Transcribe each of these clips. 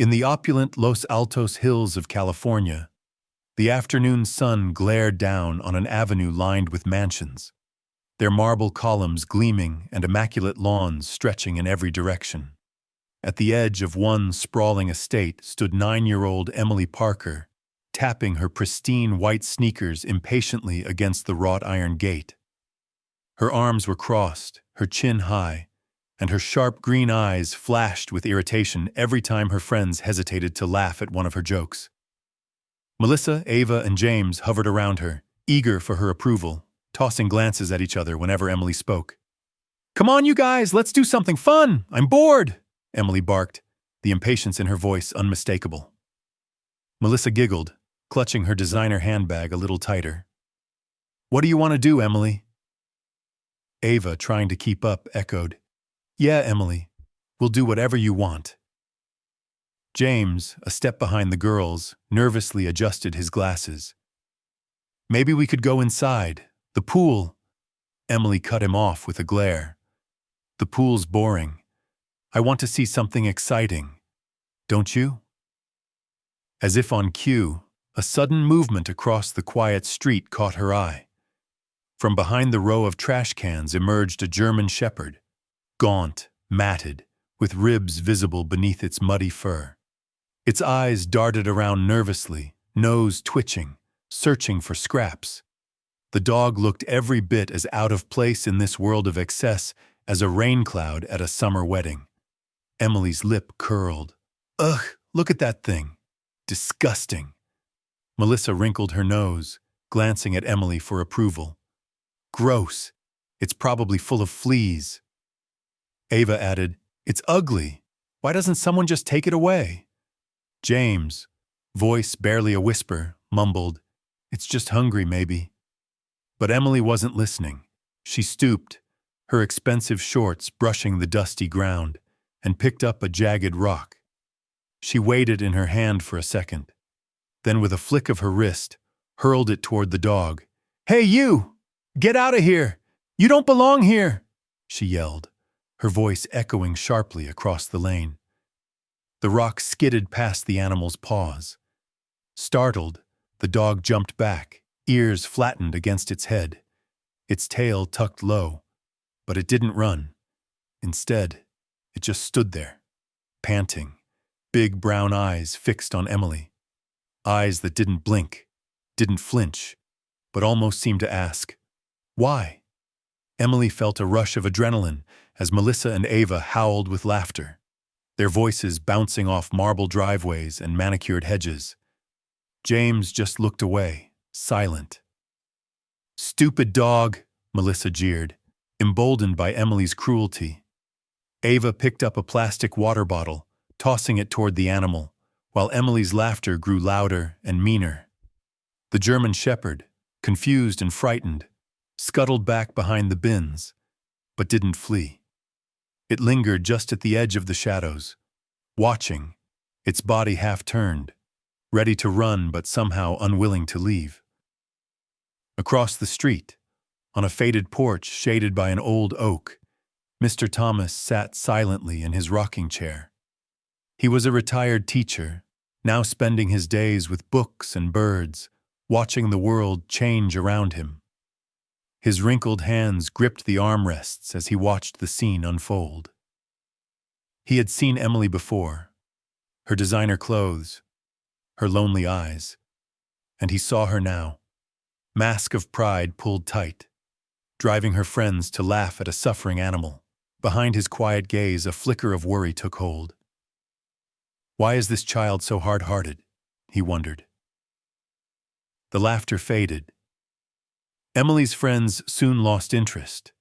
In the opulent Los Altos hills of California, the afternoon sun glared down on an avenue lined with mansions, their marble columns gleaming and immaculate lawns stretching in every direction. At the edge of one sprawling estate stood 9-year-old Emily Parker, tapping her pristine white sneakers impatiently against the wrought iron gate. Her arms were crossed, her chin high, and her sharp green eyes flashed with irritation every time her friends hesitated to laugh at one of her jokes. Melissa, Ava, and James hovered around her, eager for her approval, tossing glances at each other whenever Emily spoke. "Come on, you guys, let's do something fun! I'm bored!" Emily barked, the impatience in her voice unmistakable. Melissa giggled, clutching her designer handbag a little tighter. "What do you want to do, Emily?" Ava, trying to keep up, echoed, "Yeah, Emily, we'll do whatever you want." James, a step behind the girls, nervously adjusted his glasses. "Maybe we could go inside. The pool." Emily cut him off with a glare. "The pool's boring. I want to see something exciting. Don't you?" As if on cue, a sudden movement across the quiet street caught her eye. From behind the row of trash cans emerged a German shepherd, gaunt, matted, with ribs visible beneath its muddy fur. Its eyes darted around nervously, nose twitching, searching for scraps. The dog looked every bit as out of place in this world of excess as a rain cloud at a summer wedding. Emily's lip curled. "Ugh, look at that thing. Disgusting." Melissa wrinkled her nose, glancing at Emily for approval. "Gross. It's probably full of fleas." Ava added, "It's ugly. Why doesn't someone just take it away?" James, voice barely a whisper, mumbled, "It's just hungry, maybe." But Emily wasn't listening. She stooped, her expensive shorts brushing the dusty ground, and picked up a jagged rock. She weighed it in her hand for a second, then with a flick of her wrist, hurled it toward the dog. "Hey, you! Get out of here! You don't belong here!" she yelled, her voice echoing sharply across the lane. The rock skidded past the animal's paws. Startled, the dog jumped back, ears flattened against its head, its tail tucked low, but it didn't run. Instead, it just stood there, panting, big brown eyes fixed on Emily. Eyes that didn't blink, didn't flinch, but almost seemed to ask, "Why?" Emily felt a rush of adrenaline as Melissa and Ava howled with laughter, their voices bouncing off marble driveways and manicured hedges. James just looked away, silent. "Stupid dog," Melissa jeered, emboldened by Emily's cruelty. Ava picked up a plastic water bottle, tossing it toward the animal, while Emily's laughter grew louder and meaner. The German shepherd, confused and frightened, scuttled back behind the bins, but didn't flee. It lingered just at the edge of the shadows, watching, its body half-turned, ready to run but somehow unwilling to leave. Across the street, on a faded porch shaded by an old oak, Mr. Thomas sat silently in his rocking chair. He was a retired teacher, now spending his days with books and birds, watching the world change around him. His wrinkled hands gripped the armrests as he watched the scene unfold. He had seen Emily before, her designer clothes, her lonely eyes, and he saw her now, mask of pride pulled tight, driving her friends to laugh at a suffering animal. Behind his quiet gaze, a flicker of worry took hold. Why is this child so hard-hearted? He wondered. The laughter faded. Emily's friends soon lost interest,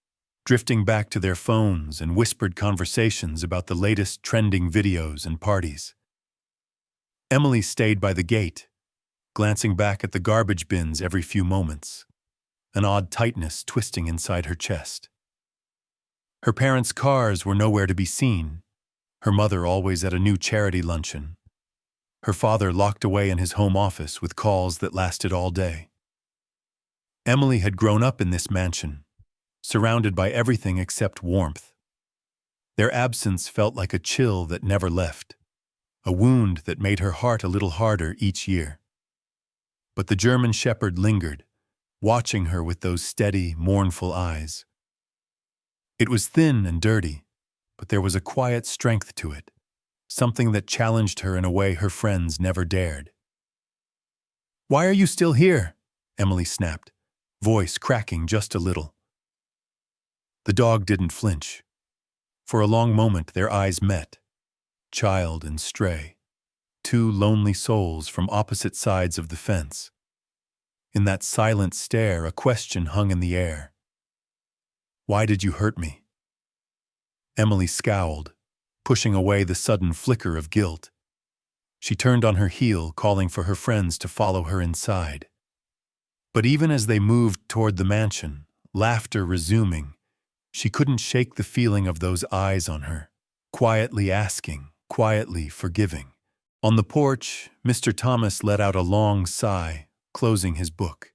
drifting back to their phones and whispered conversations about the latest trending videos and parties. Emily stayed by the gate, glancing back at the garbage bins every few moments, an odd tightness twisting inside her chest. Her parents' cars were nowhere to be seen, her mother always at a new charity luncheon, her father locked away in his home office with calls that lasted all day. Emily had grown up in this mansion, surrounded by everything except warmth. Their absence felt like a chill that never left, a wound that made her heart a little harder each year. But the German shepherd lingered, watching her with those steady, mournful eyes. It was thin and dirty, but there was a quiet strength to it, something that challenged her in a way her friends never dared. "Why are you still here?" Emily snapped, voice cracking just a little. The dog didn't flinch. For a long moment their eyes met, child and stray, two lonely souls from opposite sides of the fence. In that silent stare, a question hung in the air. "Why did you hurt me?" Emily scowled, pushing away the sudden flicker of guilt. She turned on her heel, calling for her friends to follow her inside. But even as they moved toward the mansion, laughter resuming, she couldn't shake the feeling of those eyes on her, quietly asking, quietly forgiving. On the porch, Mr. Thomas let out a long sigh, closing his book.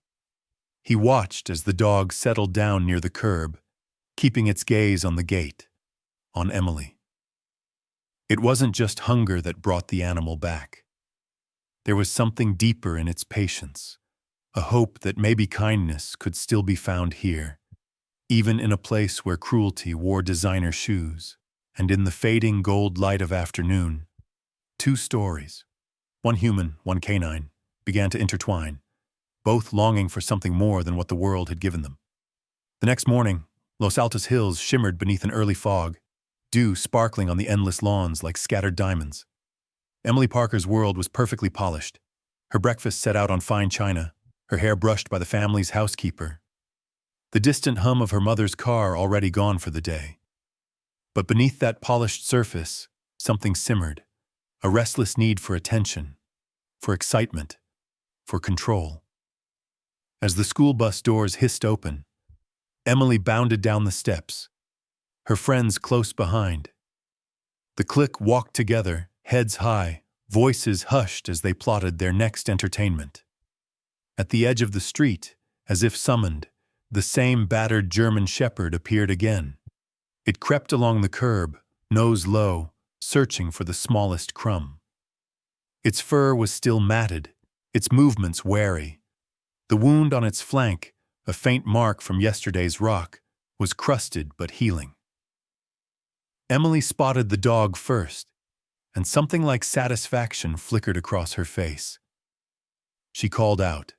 He watched as the dog settled down near the curb, keeping its gaze on the gate, on Emily. It wasn't just hunger that brought the animal back. There was something deeper in its patience, a hope that maybe kindness could still be found here, even in a place where cruelty wore designer shoes. And in the fading gold light of afternoon, two stories, one human, one canine, began to intertwine, both longing for something more than what the world had given them. The next morning, Los Altos hills shimmered beneath an early fog, dew sparkling on the endless lawns like scattered diamonds. Emily Parker's world was perfectly polished, her breakfast set out on fine china, her hair brushed by the family's housekeeper. The distant hum of her mother's car already gone for the day. But beneath that polished surface, something simmered, a restless need for attention, for excitement, for control. As the school bus doors hissed open, Emily bounded down the steps, her friends close behind. The clique walked together, heads high, voices hushed as they plotted their next entertainment. At the edge of the street, as if summoned, the same battered German shepherd appeared again. It crept along the curb, nose low, searching for the smallest crumb. Its fur was still matted, its movements wary. The wound on its flank, a faint mark from yesterday's rock, was crusted but healing. Emily spotted the dog first, and something like satisfaction flickered across her face. She called out,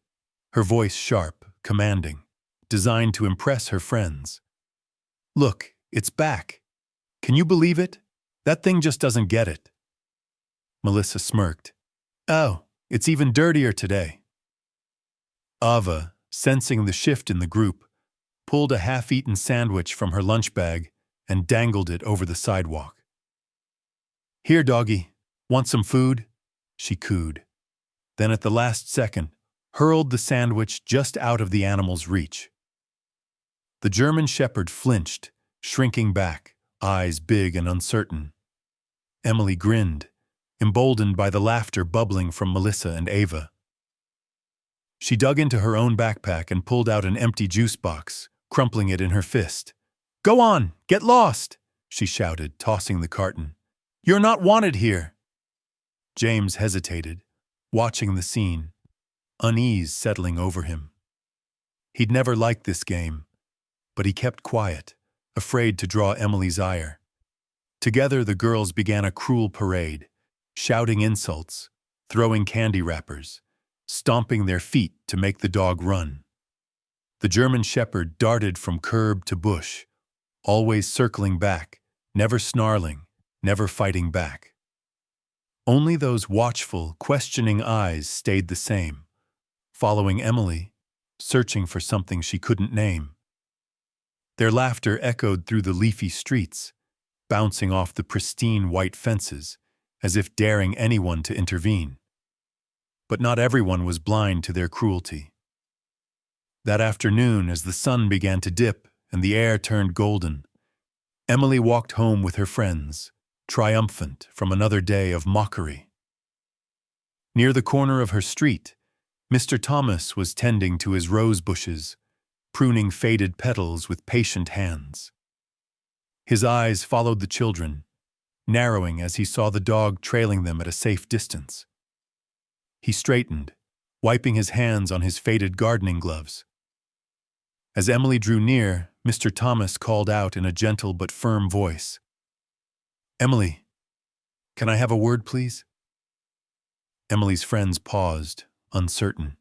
her voice sharp, commanding, designed to impress her friends. "Look, it's back. Can you believe it? That thing just doesn't get it." Melissa smirked. "Oh, it's even dirtier today." Ava, sensing the shift in the group, pulled a half-eaten sandwich from her lunch bag and dangled it over the sidewalk. "Here, doggy, want some food?" she cooed. Then at the last second, hurled the sandwich just out of the animal's reach. The German shepherd flinched, shrinking back, eyes big and uncertain. Emily grinned, emboldened by the laughter bubbling from Melissa and Ava. She dug into her own backpack and pulled out an empty juice box, crumpling it in her fist. "Go on, get lost!" she shouted, tossing the carton. "You're not wanted here!" James hesitated, watching the scene, unease settling over him. He'd never liked this game, but he kept quiet, afraid to draw Emily's ire. Together the girls began a cruel parade, shouting insults, throwing candy wrappers, stomping their feet to make the dog run. The German shepherd darted from curb to bush, always circling back, never snarling, never fighting back. Only those watchful, questioning eyes stayed the same, following Emily, searching for something she couldn't name. Their laughter echoed through the leafy streets, bouncing off the pristine white fences, as if daring anyone to intervene. But not everyone was blind to their cruelty. That afternoon, as the sun began to dip and the air turned golden, Emily walked home with her friends, triumphant from another day of mockery. Near the corner of her street, Mr. Thomas was tending to his rose bushes, pruning faded petals with patient hands. His eyes followed the children, narrowing as he saw the dog trailing them at a safe distance. He straightened, wiping his hands on his faded gardening gloves. As Emily drew near, Mr. Thomas called out in a gentle but firm voice, "Emily, can I have a word, please?" Emily's friends paused, uncertain.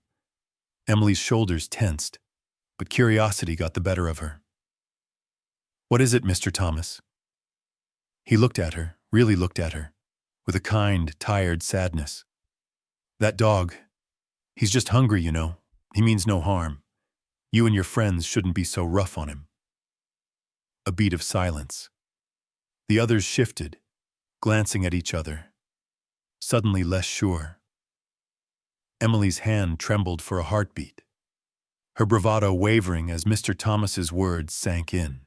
Emily's shoulders tensed, but curiosity got the better of her. "What is it, Mr. Thomas?" He looked at her, really looked at her, with a kind, tired sadness. "That dog, he's just hungry, you know. He means no harm. You and your friends shouldn't be so rough on him." A beat of silence. The others shifted, glancing at each other, suddenly less sure. Emily's hand trembled for a heartbeat, her bravado wavering as Mr. Thomas's words sank in.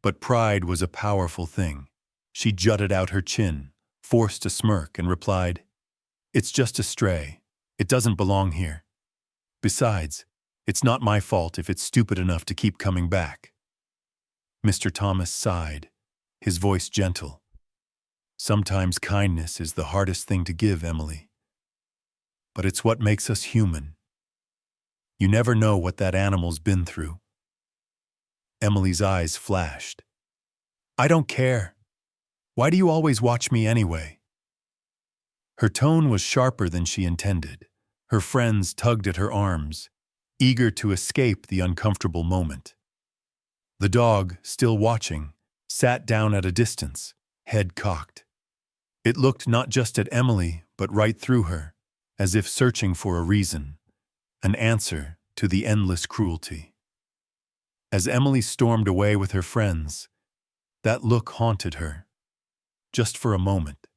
But pride was a powerful thing. She jutted out her chin, forced a smirk, and replied, "It's just a stray. It doesn't belong here. Besides, it's not my fault if it's stupid enough to keep coming back." Mr. Thomas sighed, his voice gentle. "Sometimes kindness is the hardest thing to give, Emily. But it's what makes us human. You never know what that animal's been through." Emily's eyes flashed. "I don't care. Why do you always watch me anyway?" Her tone was sharper than she intended. Her friends tugged at her arms, eager to escape the uncomfortable moment. The dog, still watching, sat down at a distance, head cocked. It looked not just at Emily, but right through her, as if searching for a reason, an answer to the endless cruelty. As Emily stormed away with her friends, that look haunted her. Just for a moment,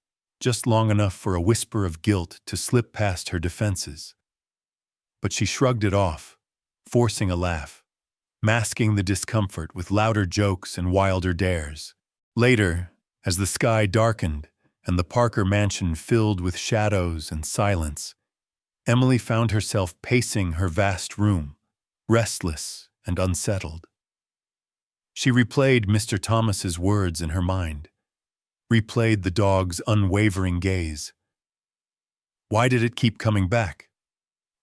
just long enough for a whisper of guilt to slip past her defenses. But she shrugged it off, forcing a laugh, masking the discomfort with louder jokes and wilder dares. Later, as the sky darkened and the Parker mansion filled with shadows and silence, Emily found herself pacing her vast room, restless and unsettled. She replayed Mr. Thomas's words in her mind, replayed the dog's unwavering gaze. Why did it keep coming back?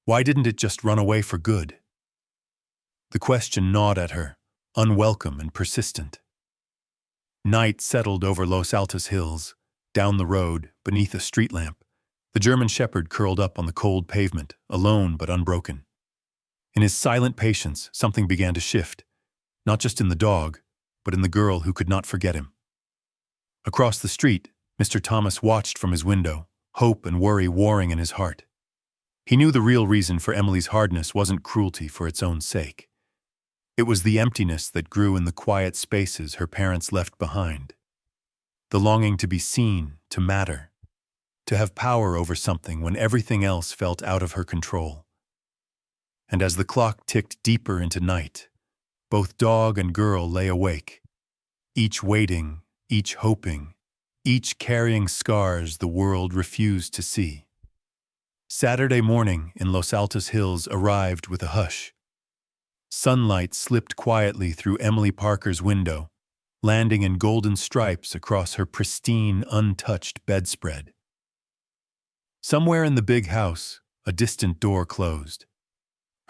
Why didn't it just run away for good? The question gnawed at her, unwelcome and persistent. Night settled over Los Altos Hills. Down the road, beneath a street lamp, the German shepherd curled up on the cold pavement, alone but unbroken. In his silent patience, something began to shift, not just in the dog, but in the girl who could not forget him. Across the street, Mr. Thomas watched from his window, hope and worry warring in his heart. He knew the real reason for Emily's hardness wasn't cruelty for its own sake. It was the emptiness that grew in the quiet spaces her parents left behind. The longing to be seen, to matter, to have power over something when everything else felt out of her control. And as the clock ticked deeper into night, both dog and girl lay awake, each waiting, each hoping, each carrying scars the world refused to see. Saturday morning in Los Altos Hills arrived with a hush. Sunlight slipped quietly through Emily Parker's window, landing in golden stripes across her pristine, untouched bedspread. Somewhere in the big house, a distant door closed.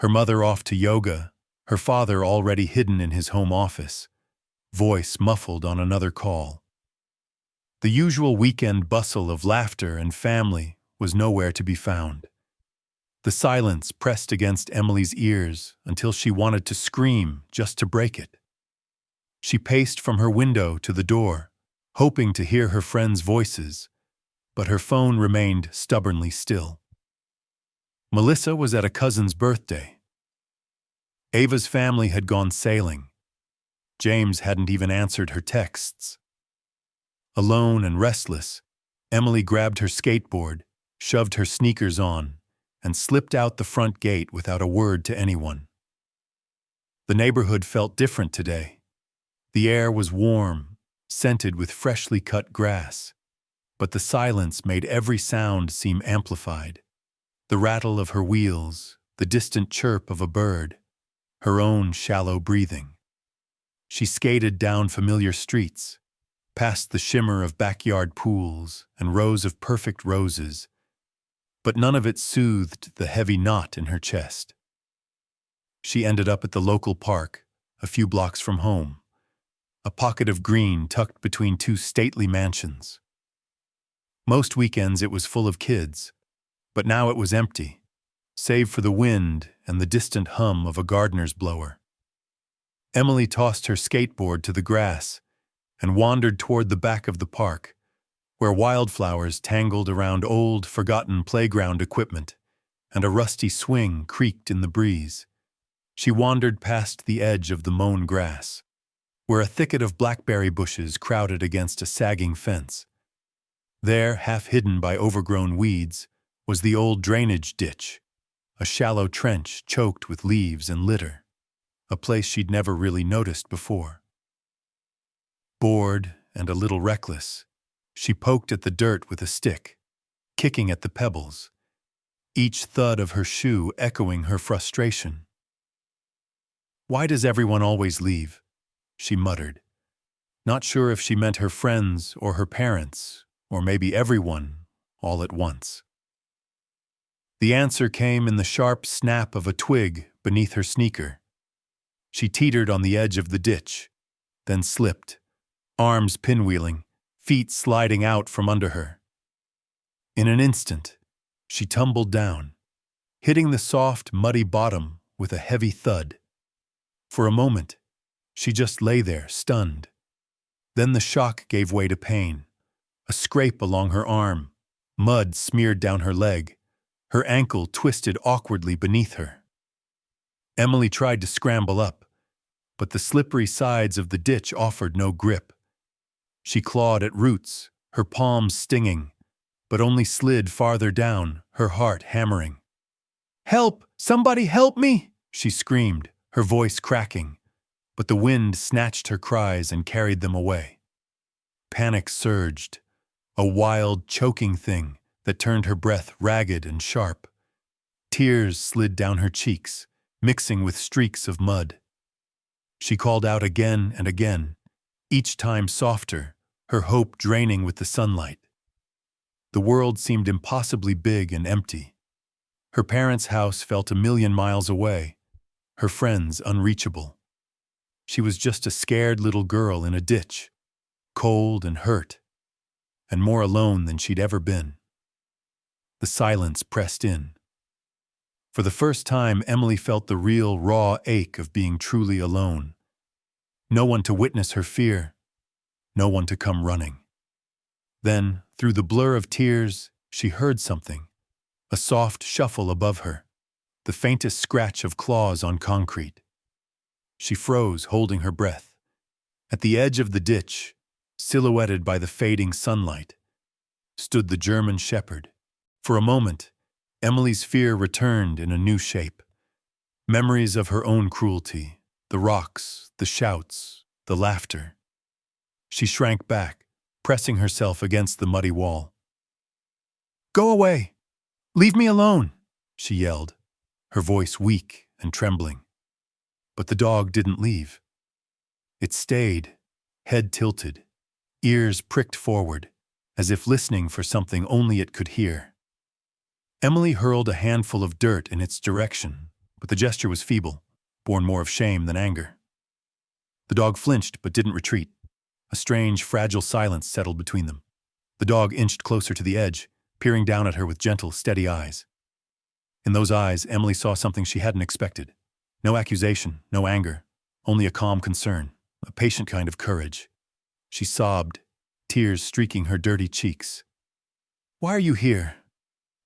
Her mother off to yoga, her father already hidden in his home office, voice muffled on another call. The usual weekend bustle of laughter and family was nowhere to be found. The silence pressed against Emily's ears until she wanted to scream just to break it. She paced from her window to the door, hoping to hear her friends' voices, but her phone remained stubbornly still. Melissa was at a cousin's birthday. Ava's family had gone sailing. James hadn't even answered her texts. Alone and restless, Emily grabbed her skateboard, shoved her sneakers on, and slipped out the front gate without a word to anyone. The neighborhood felt different today. The air was warm, scented with freshly cut grass, but the silence made every sound seem amplified. The rattle of her wheels, the distant chirp of a bird, her own shallow breathing. She skated down familiar streets, past the shimmer of backyard pools and rows of perfect roses, but none of it soothed the heavy knot in her chest. She ended up at the local park, a few blocks from home, a pocket of green tucked between two stately mansions. Most weekends it was full of kids, but now it was empty, save for the wind and the distant hum of a gardener's blower. Emily tossed her skateboard to the grass and wandered toward the back of the park, where wildflowers tangled around old, forgotten playground equipment, and a rusty swing creaked in the breeze. She wandered past the edge of the mown grass, where a thicket of blackberry bushes crowded against a sagging fence. There, half hidden by overgrown weeds, was the old drainage ditch, a shallow trench choked with leaves and litter, a place she'd never really noticed before. Bored and a little reckless, she poked at the dirt with a stick, kicking at the pebbles, each thud of her shoe echoing her frustration. "Why does everyone always leave?" she muttered, not sure if she meant her friends or her parents, or maybe everyone, all at once. The answer came in the sharp snap of a twig beneath her sneaker. She teetered on the edge of the ditch, then slipped, arms pinwheeling, feet sliding out from under her. In an instant, she tumbled down, hitting the soft, muddy bottom with a heavy thud. For a moment, she just lay there, stunned. Then the shock gave way to pain, a scrape along her arm, mud smeared down her leg, her ankle twisted awkwardly beneath her. Emily tried to scramble up, but the slippery sides of the ditch offered no grip. She clawed at roots, her palms stinging, but only slid farther down, her heart hammering. "Help! Somebody help me!" she screamed, her voice cracking, but the wind snatched her cries and carried them away. Panic surged, a wild, choking thing that turned her breath ragged and sharp. Tears slid down her cheeks, mixing with streaks of mud. She called out again and again, each time softer, her hope draining with the sunlight. The world seemed impossibly big and empty. Her parents' house felt 1,000,000 miles away, her friends unreachable. She was just a scared little girl in a ditch, cold and hurt, and more alone than she'd ever been. The silence pressed in. For the first time, Emily felt the real, raw ache of being truly alone. No one to witness her fear, no one to come running. Then, through the blur of tears, she heard something, a soft shuffle above her, the faintest scratch of claws on concrete. She froze, holding her breath. At the edge of the ditch, silhouetted by the fading sunlight, stood the German shepherd. For a moment, Emily's fear returned in a new shape. Memories of her own cruelty, the rocks, the shouts, the laughter. She shrank back, pressing herself against the muddy wall. "Go away! Leave me alone!" she yelled, her voice weak and trembling. But the dog didn't leave. It stayed, head tilted, ears pricked forward, as if listening for something only it could hear. Emily hurled a handful of dirt in its direction, but the gesture was feeble, born more of shame than anger. The dog flinched but didn't retreat. A strange, fragile silence settled between them. The dog inched closer to the edge, peering down at her with gentle, steady eyes. In those eyes, Emily saw something she hadn't expected. No accusation, no anger, only a calm concern, a patient kind of courage. She sobbed, tears streaking her dirty cheeks. "Why are you here?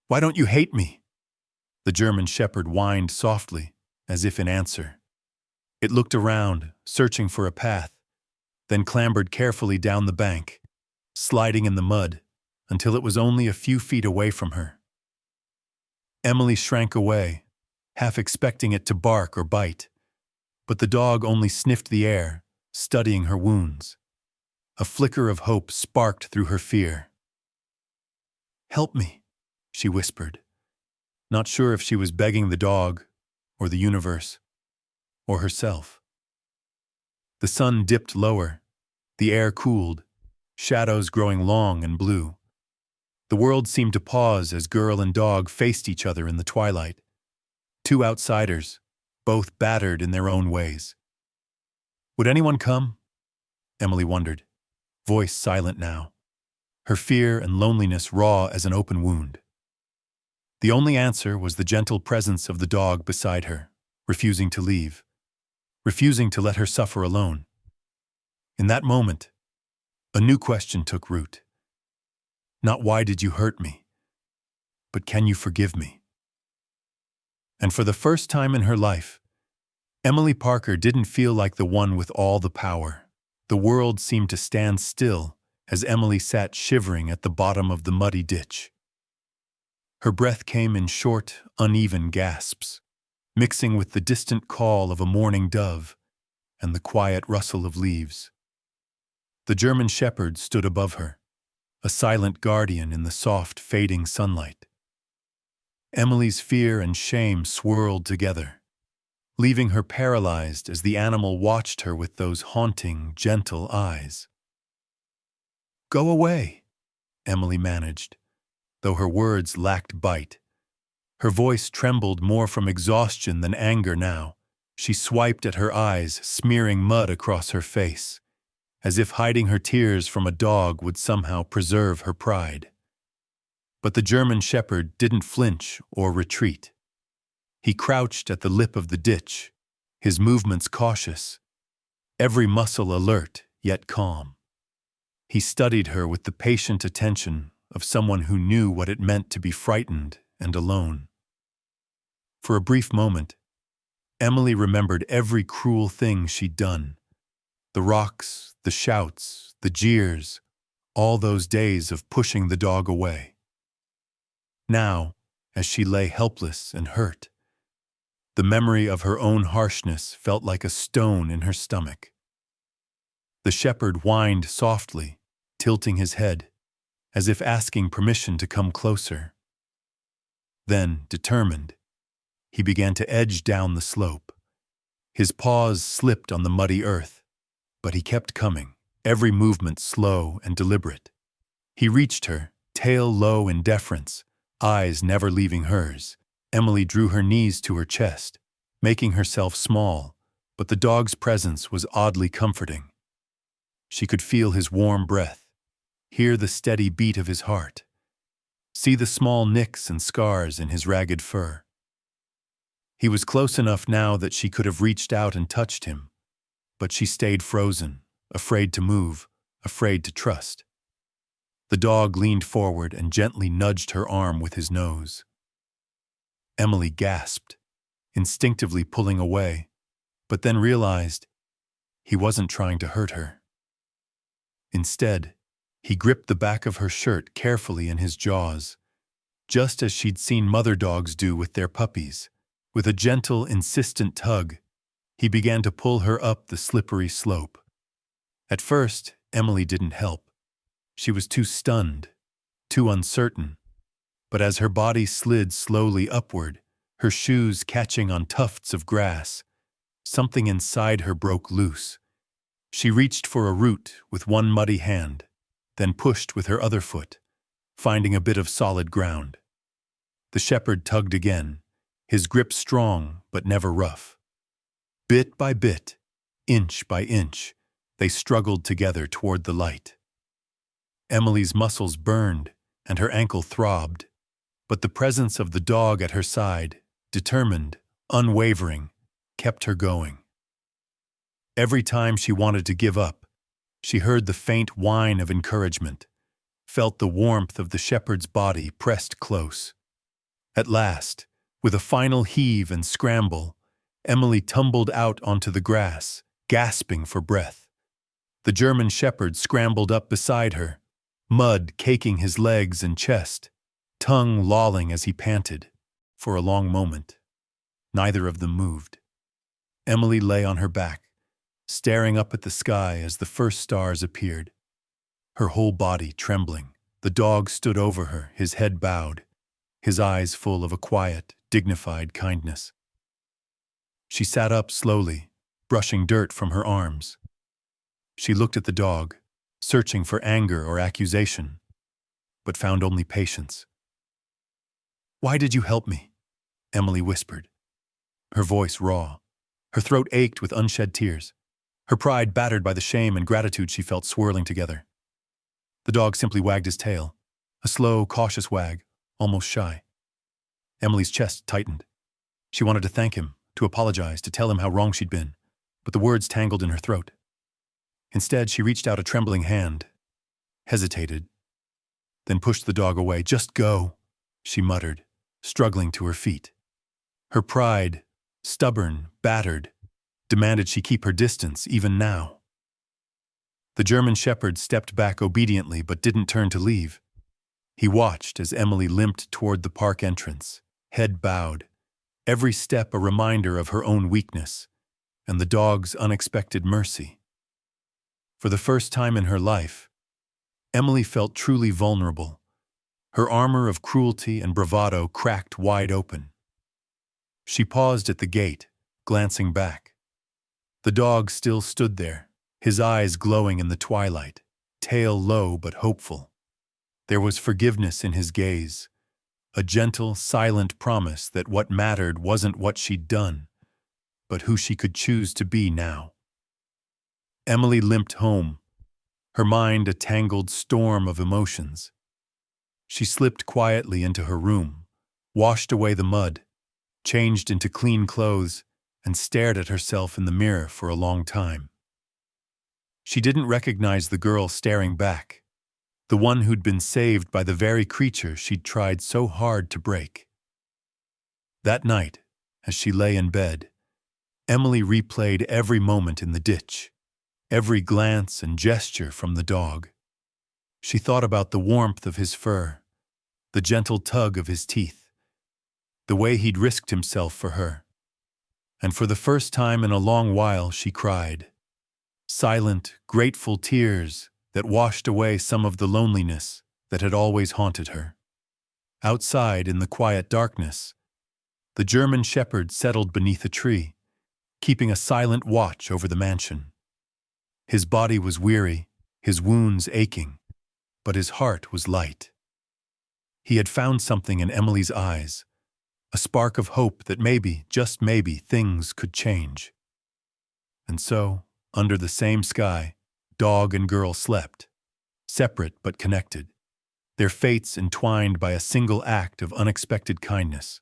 Why don't you hate me?" The German shepherd whined softly, as if in answer. It looked around, searching for a path, then clambered carefully down the bank, sliding in the mud until it was only a few feet away from her. Emily shrank away, half expecting it to bark or bite, but the dog only sniffed the air, studying her wounds. A flicker of hope sparked through her fear. "Help me," she whispered, not sure if she was begging the dog, or the universe, or herself. The sun dipped lower, the air cooled, shadows growing long and blue. The world seemed to pause as girl and dog faced each other in the twilight. Two outsiders, both battered in their own ways. Would anyone come? Emily wondered, voice silent now, her fear and loneliness raw as an open wound. The only answer was the gentle presence of the dog beside her, refusing to leave, refusing to let her suffer alone. In that moment, a new question took root. Not why did you hurt me, but can you forgive me? And for the first time in her life, Emily Parker didn't feel like the one with all the power. The world seemed to stand still as Emily sat shivering at the bottom of the muddy ditch. Her breath came in short, uneven gasps, mixing with the distant call of a mourning dove and the quiet rustle of leaves. The German shepherd stood above her, a silent guardian in the soft, fading sunlight. Emily's fear and shame swirled together, leaving her paralyzed as the animal watched her with those haunting, gentle eyes. "Go away," Emily managed, though her words lacked bite. Her voice trembled more from exhaustion than anger now. She swiped at her eyes, smearing mud across her face, as if hiding her tears from a dog would somehow preserve her pride. But the German shepherd didn't flinch or retreat. He crouched at the lip of the ditch, his movements cautious, every muscle alert yet calm. He studied her with the patient attention of someone who knew what it meant to be frightened and alone. For a brief moment, Emily remembered every cruel thing she'd done. The rocks, the shouts, the jeers, all those days of pushing the dog away. Now, as she lay helpless and hurt, the memory of her own harshness felt like a stone in her stomach. The shepherd whined softly, tilting his head, as if asking permission to come closer. Then, determined, he began to edge down the slope. His paws slipped on the muddy earth, but he kept coming, every movement slow and deliberate. He reached her, tail low in deference, eyes never leaving hers. Emily drew her knees to her chest, making herself small, but the dog's presence was oddly comforting. She could feel his warm breath, hear the steady beat of his heart, see the small nicks and scars in his ragged fur. He was close enough now that she could have reached out and touched him, but she stayed frozen, afraid to move, afraid to trust. The dog leaned forward and gently nudged her arm with his nose. Emily gasped, instinctively pulling away, but then realized he wasn't trying to hurt her. Instead, he gripped the back of her shirt carefully in his jaws, just as she'd seen mother dogs do with their puppies. With a gentle, insistent tug, he began to pull her up the slippery slope. At first, Emily didn't help. She was too stunned, too uncertain. But as her body slid slowly upward, her shoes catching on tufts of grass, something inside her broke loose. She reached for a root with one muddy hand, then pushed with her other foot, finding a bit of solid ground. The shepherd tugged again, his grip strong but never rough. Bit by bit, inch by inch, they struggled together toward the light. Emily's muscles burned and her ankle throbbed, but the presence of the dog at her side, determined, unwavering, kept her going. Every time she wanted to give up, she heard the faint whine of encouragement, felt the warmth of the shepherd's body pressed close. At last, with a final heave and scramble, Emily tumbled out onto the grass, gasping for breath. The German shepherd scrambled up beside her, mud caking his legs and chest, tongue lolling as he panted. For a long moment, neither of them moved. Emily lay on her back, staring up at the sky as the first stars appeared. Her whole body trembling, the dog stood over her, his head bowed, his eyes full of a quiet, dignified kindness. She sat up slowly, brushing dirt from her arms. She looked at the dog, searching for anger or accusation, but found only patience. "Why did you help me?" Emily whispered, her voice raw. Her throat ached with unshed tears, her pride battered by the shame and gratitude she felt swirling together. The dog simply wagged his tail, a slow, cautious wag, almost shy. Emily's chest tightened. She wanted to thank him, to apologize, to tell him how wrong she'd been, but the words tangled in her throat. Instead, she reached out a trembling hand, hesitated, then pushed the dog away. "Just go," she muttered, struggling to her feet. Her pride, stubborn, battered, demanded she keep her distance even now. The German shepherd stepped back obediently but didn't turn to leave. He watched as Emily limped toward the park entrance, head bowed, every step a reminder of her own weakness and the dog's unexpected mercy. For the first time in her life, Emily felt truly vulnerable. Her armor of cruelty and bravado cracked wide open. She paused at the gate, glancing back. The dog still stood there, his eyes glowing in the twilight, tail low but hopeful. There was forgiveness in his gaze, a gentle, silent promise that what mattered wasn't what she'd done, but who she could choose to be now. Emily limped home, her mind a tangled storm of emotions. She slipped quietly into her room, washed away the mud, changed into clean clothes, and stared at herself in the mirror for a long time. She didn't recognize the girl staring back, the one who'd been saved by the very creature she'd tried so hard to break. That night, as she lay in bed, Emily replayed every moment in the ditch, every glance and gesture from the dog. She thought about the warmth of his fur, the gentle tug of his teeth, the way he'd risked himself for her. And for the first time in a long while, she cried. Silent, grateful tears that washed away some of the loneliness that had always haunted her. Outside, in the quiet darkness, the German shepherd settled beneath a tree, keeping a silent watch over the mansion. His body was weary, his wounds aching, but his heart was light. He had found something in Emily's eyes, a spark of hope that maybe, just maybe, things could change. And so, under the same sky, dog and girl slept, separate but connected, their fates entwined by a single act of unexpected kindness.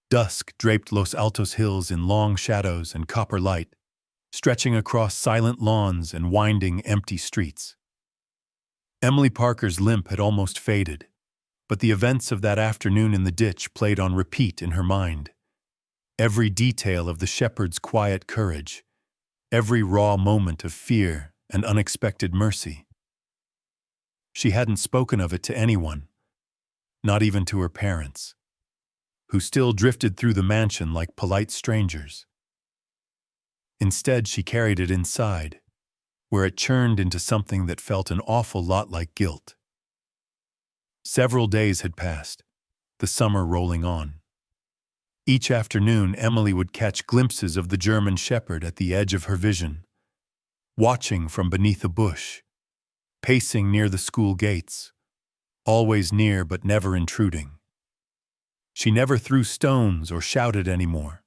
Dusk draped Los Altos hills in long shadows and copper light, stretching across silent lawns and winding, empty streets. Emily Parker's limp had almost faded, but the events of that afternoon in the ditch played on repeat in her mind. Every detail of the shepherd's quiet courage, every raw moment of fear and unexpected mercy. She hadn't spoken of it to anyone, not even to her parents, who still drifted through the mansion like polite strangers. Instead, she carried it inside, where it churned into something that felt an awful lot like guilt. Several days had passed, the summer rolling on. Each afternoon, Emily would catch glimpses of the German shepherd at the edge of her vision, watching from beneath a bush, pacing near the school gates, always near but never intruding. She never threw stones or shouted anymore.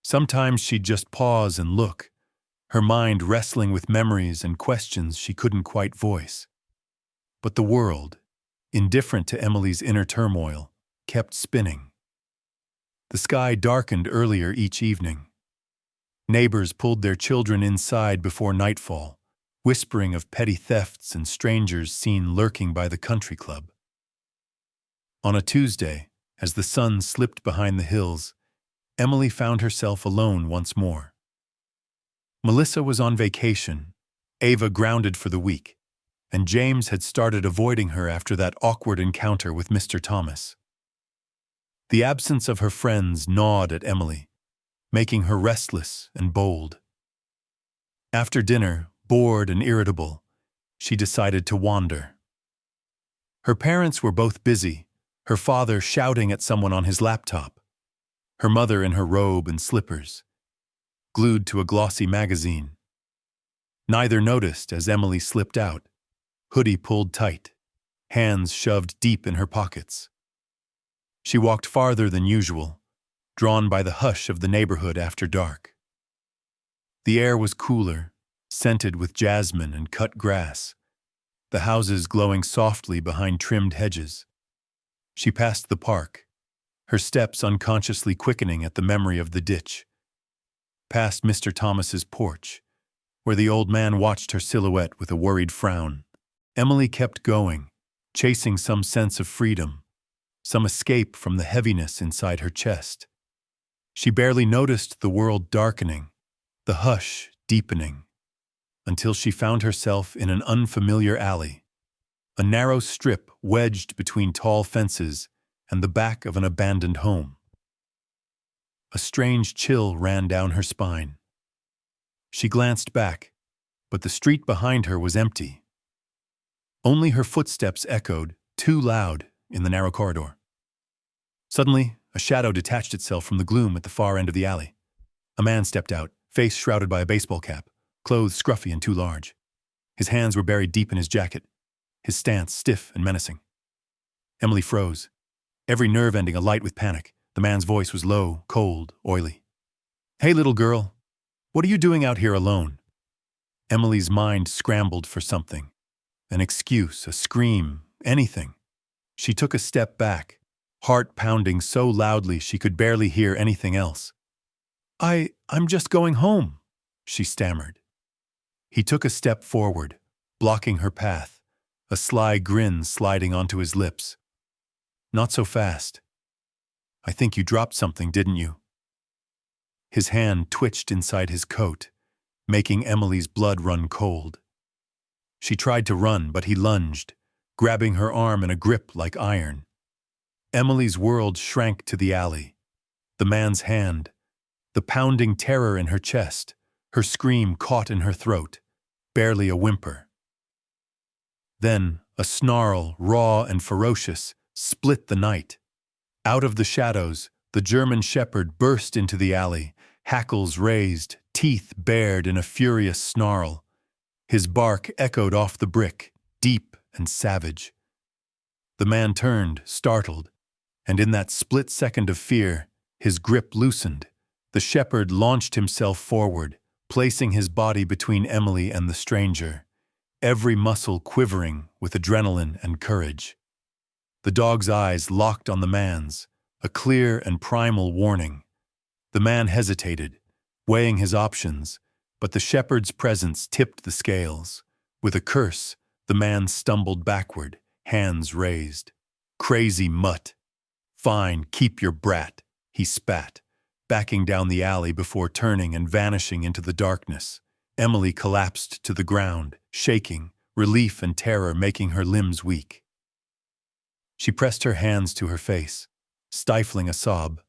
Sometimes she'd just pause and look, her mind wrestling with memories and questions she couldn't quite voice. But the world, indifferent to Emily's inner turmoil, kept spinning. The sky darkened earlier each evening. Neighbors pulled their children inside before nightfall, whispering of petty thefts and strangers seen lurking by the country club. On a Tuesday, as the sun slipped behind the hills, Emily found herself alone once more. Melissa was on vacation, Ava grounded for the week, and James had started avoiding her after that awkward encounter with Mr. Thomas. The absence of her friends gnawed at Emily, making her restless and bold. After dinner, bored and irritable, she decided to wander. Her parents were both busy, her father shouting at someone on his laptop, her mother in her robe and slippers, glued to a glossy magazine. Neither noticed as Emily slipped out, hoodie pulled tight, hands shoved deep in her pockets. She walked farther than usual, drawn by the hush of the neighborhood after dark. The air was cooler, scented with jasmine and cut grass, the houses glowing softly behind trimmed hedges. She passed the park, her steps unconsciously quickening at the memory of the ditch. Past Mr. Thomas's porch, where the old man watched her silhouette with a worried frown. Emily kept going, chasing some sense of freedom, some escape from the heaviness inside her chest. She barely noticed the world darkening, the hush deepening, until she found herself in an unfamiliar alley, a narrow strip wedged between tall fences and the back of an abandoned home. A strange chill ran down her spine. She glanced back, but the street behind her was empty. Only her footsteps echoed, too loud, in the narrow corridor. Suddenly, a shadow detached itself from the gloom at the far end of the alley. A man stepped out, face shrouded by a baseball cap, clothes scruffy and too large. His hands were buried deep in his jacket, his stance stiff and menacing. Emily froze, every nerve ending alight with panic. The man's voice was low, cold, oily. "Hey, little girl, what are you doing out here alone?" Emily's mind scrambled for something. An excuse, a scream, anything. She took a step back, heart pounding so loudly she could barely hear anything else. I'm just going home," she stammered. He took a step forward, blocking her path, a sly grin sliding onto his lips. "Not so fast. I think you dropped something, didn't you?" His hand twitched inside his coat, making Emily's blood run cold. She tried to run, but he lunged, grabbing her arm in a grip like iron. Emily's world shrank to the alley. The man's hand, the pounding terror in her chest, her scream caught in her throat, barely a whimper. Then, a snarl, raw and ferocious, split the night. Out of the shadows, the German shepherd burst into the alley, hackles raised, teeth bared in a furious snarl. His bark echoed off the brick, deep and savage. The man turned, startled, and in that split second of fear, his grip loosened. The shepherd launched himself forward, placing his body between Emily and the stranger, every muscle quivering with adrenaline and courage. The dog's eyes locked on the man's, a clear and primal warning. The man hesitated, weighing his options, but the shepherd's presence tipped the scales. With a curse, the man stumbled backward, hands raised. "Crazy mutt. Fine, keep your brat," he spat, backing down the alley before turning and vanishing into the darkness. Emily collapsed to the ground, shaking, relief and terror making her limbs weak. She pressed her hands to her face, stifling a sob,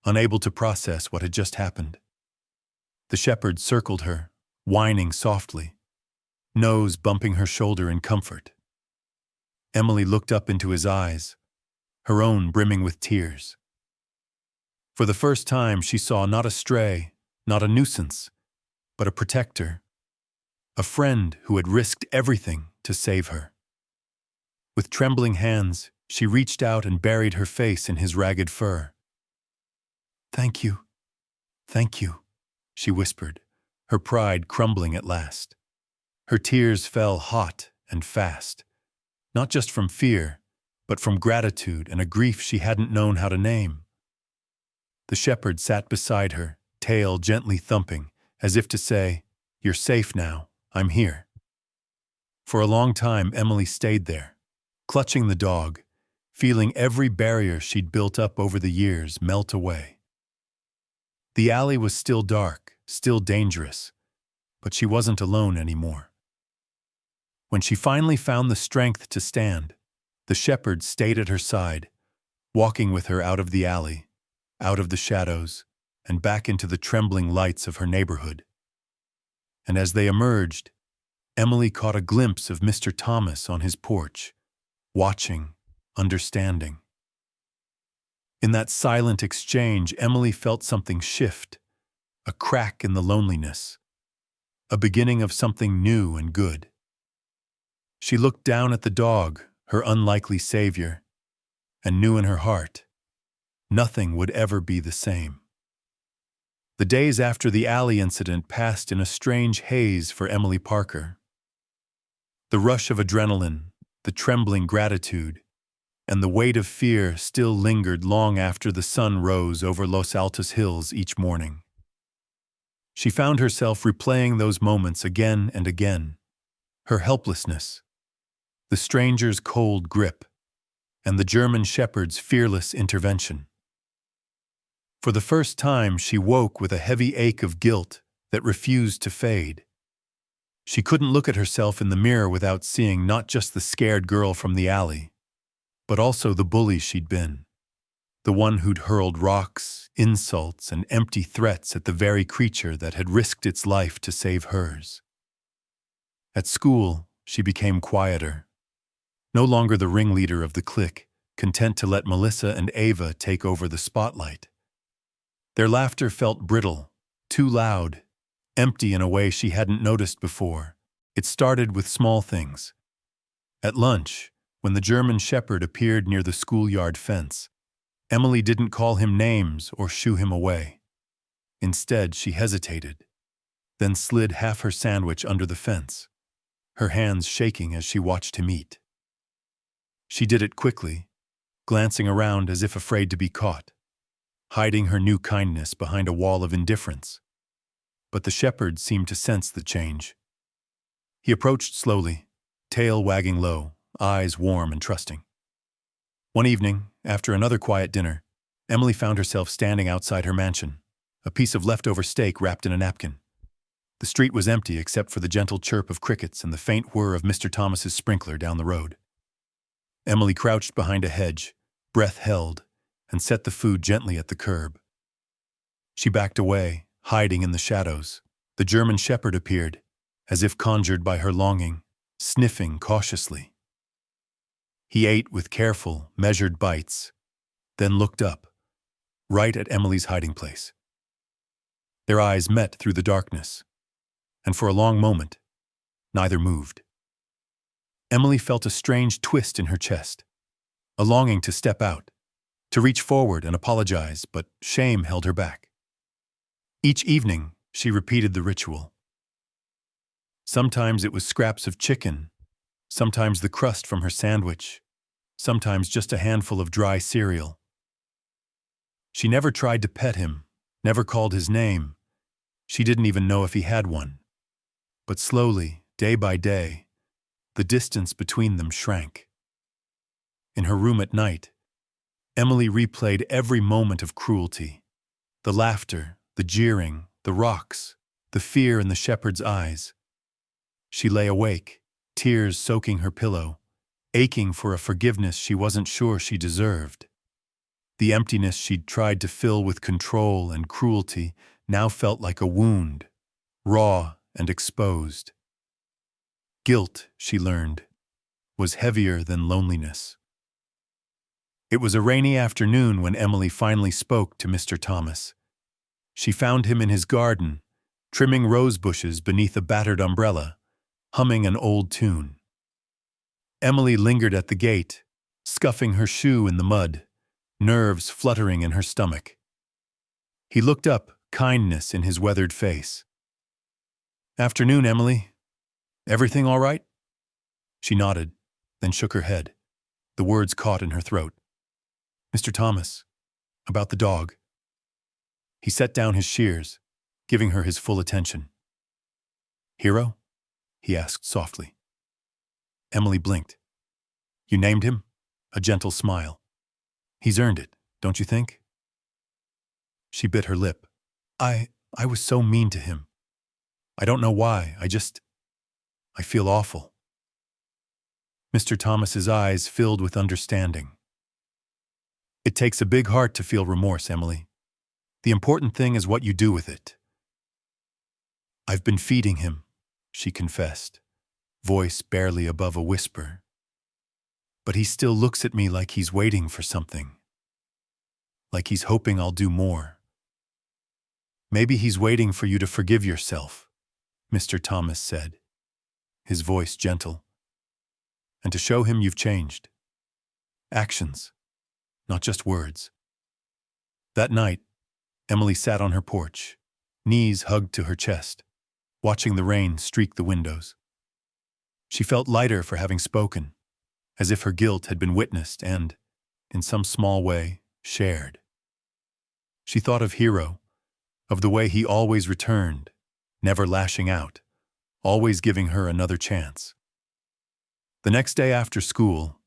unable to process what had just happened. The shepherd circled her, whining softly, nose bumping her shoulder in comfort. Emily looked up into his eyes, her own brimming with tears. For the first time, she saw not a stray, not a nuisance, but a protector, a friend who had risked everything to save her. With trembling hands, she reached out and buried her face in his ragged fur. Thank you," she whispered, her pride crumbling at last. Her tears fell hot and fast, not just from fear, but from gratitude and a grief she hadn't known how to name. The shepherd sat beside her, tail gently thumping, as if to say, "You're safe now, I'm here." For a long time, Emily stayed there, clutching the dog, feeling every barrier she'd built up over the years melt away. The alley was still dark, still dangerous, but she wasn't alone anymore. When she finally found the strength to stand, the shepherd stayed at her side, walking with her out of the alley, out of the shadows, and back into the trembling lights of her neighborhood. And as they emerged, Emily caught a glimpse of Mr. Thomas on his porch, watching, understanding. In that silent exchange, Emily felt something shift, a crack in the loneliness. a beginning of something new and good. She looked down at the dog, her unlikely savior, and knew in her heart, nothing would ever be the same. The days after the alley incident passed in a strange haze for Emily Parker. The rush of adrenaline, the trembling gratitude, and the weight of fear still lingered long after the sun rose over Los Altos Hills each morning. She found herself replaying those moments again and again, her helplessness, the stranger's cold grip, and the German shepherd's fearless intervention. For the first time, she woke with a heavy ache of guilt that refused to fade. She couldn't look at herself in the mirror without seeing not just the scared girl from the alley, but also the bully she'd been, the one who'd hurled rocks, insults, and empty threats at the very creature that had risked its life to save hers. At school, she became quieter, no longer the ringleader of the clique, content to let Melissa and Ava take over the spotlight. Their laughter felt brittle, too loud, empty in a way she hadn't noticed before. It started with small things. At lunch, when the German shepherd appeared near the schoolyard fence, Emily didn't call him names or shoo him away. Instead, she hesitated, then slid half her sandwich under the fence, her hands shaking as she watched him eat. She did it quickly, glancing around as if afraid to be caught, hiding her new kindness behind a wall of indifference. But the shepherd seemed to sense the change. He approached slowly, tail wagging low, eyes warm and trusting. One evening, after another quiet dinner, Emily found herself standing outside her mansion, a piece of leftover steak wrapped in a napkin. The street was empty except for the gentle chirp of crickets and the faint whir of Mr. Thomas's sprinkler down the road. Emily crouched behind a hedge, breath held, and set the food gently at the curb. She backed away, hiding in the shadows. The German shepherd appeared, as if conjured by her longing, sniffing cautiously. He ate with careful, measured bites, then looked up, right at Emily's hiding place. Their eyes met through the darkness, and for a long moment, neither moved. Emily felt a strange twist in her chest, a longing to step out, to reach forward and apologize, but shame held her back. Each evening, she repeated the ritual. Sometimes it was scraps of chicken, sometimes the crust from her sandwich, sometimes just a handful of dry cereal. She never tried to pet him, never called his name. She didn't even know if he had one. But slowly, day by day, the distance between them shrank. In her room at night, Emily replayed every moment of cruelty, the laughter, the jeering, the rocks, the fear in the shepherd's eyes. She lay awake, tears soaking her pillow, aching for a forgiveness she wasn't sure she deserved. The emptiness she'd tried to fill with control and cruelty now felt like a wound, raw and exposed. Guilt, she learned, was heavier than loneliness. It was a rainy afternoon when Emily finally spoke to Mr. Thomas. She found him in his garden, trimming rose bushes beneath a battered umbrella, humming an old tune. Emily lingered at the gate, scuffing her shoe in the mud, nerves fluttering in her stomach. He looked up, kindness in his weathered face. "Afternoon, Emily. Everything all right?" She nodded, then shook her head, the words caught in her throat. "Mr. Thomas, about the dog." He set down his shears, giving her his full attention. "Hero?" he asked softly. Emily blinked. "You named him?" A gentle smile. "He's earned it, don't you think?" She bit her lip. I was so mean to him. I don't know why, I feel awful." Mr. Thomas's eyes filled with understanding. "It takes a big heart to feel remorse, Emily. The important thing is what you do with it." "I've been feeding him," she confessed, voice barely above a whisper. "But he still looks at me like he's waiting for something. Like he's hoping I'll do more. Maybe he's waiting for you to forgive yourself. Mr. Thomas said, his voice gentle. "And to show him you've changed. Actions, not just words." That night, Emily sat on her porch, knees hugged to her chest, watching the rain streak the windows. She felt lighter for having spoken, as if her guilt had been witnessed and, in some small way, shared. She thought of Hero, of the way he always returned, never lashing out, always giving her another chance. The next day after school,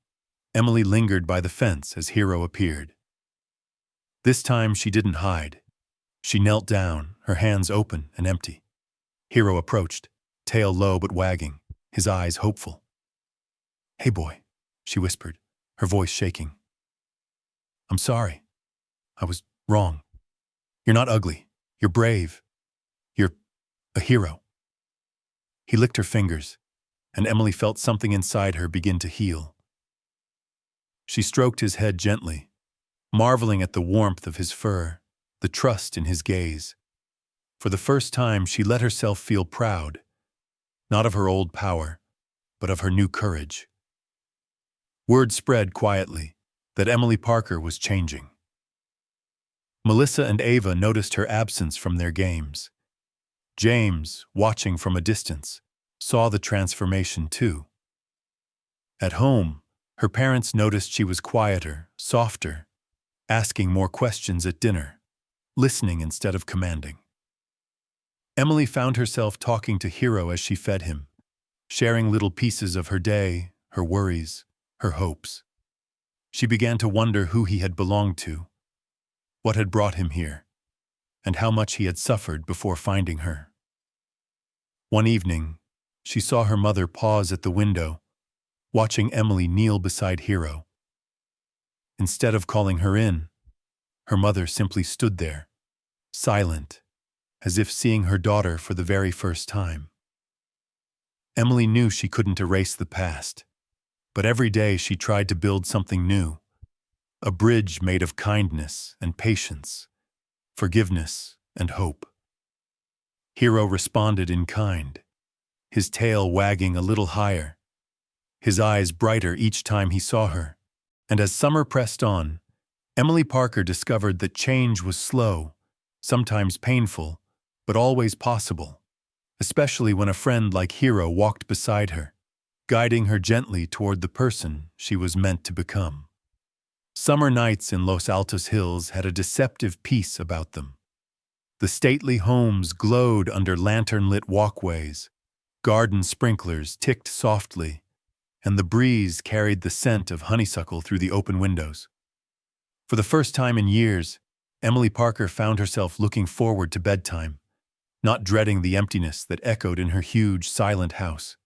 Emily lingered by the fence as Hero appeared. This time she didn't hide. She knelt down, her hands open and empty. Hero approached, tail low but wagging, his eyes hopeful. "Hey boy," she whispered, her voice shaking. "I'm sorry. I was wrong. You're not ugly. You're brave. You're a hero." He licked her fingers, and Emily felt something inside her begin to heal. She stroked his head gently, marveling at the warmth of his fur, the trust in his gaze. For the first time, she let herself feel proud, not of her old power, but of her new courage. Word spread quietly that Emily Parker was changing. Melissa and Ava noticed her absence from their games. James, watching from a distance, saw the transformation too. At home, her parents noticed she was quieter, softer, asking more questions at dinner, listening instead of commanding. Emily found herself talking to Hero as she fed him, sharing little pieces of her day, her worries, her hopes. She began to wonder who he had belonged to, what had brought him here, and how much he had suffered before finding her. One evening, she saw her mother pause at the window, watching Emily kneel beside Hero. Instead of calling her in, her mother simply stood there, silent, as if seeing her daughter for the very first time. Emily knew she couldn't erase the past, but every day she tried to build something new, a bridge made of kindness and patience, forgiveness and hope. Hero responded in kind, his tail wagging a little higher, his eyes brighter each time he saw her. And as summer pressed on, Emily Parker discovered that change was slow, sometimes painful, but always possible, especially when a friend like Hero walked beside her, guiding her gently toward the person she was meant to become. Summer nights in Los Altos Hills had a deceptive peace about them. The stately homes glowed under lantern-lit walkways, garden sprinklers ticked softly, and the breeze carried the scent of honeysuckle through the open windows. For the first time in years, Emily Parker found herself looking forward to bedtime, not dreading the emptiness that echoed in her huge, silent house.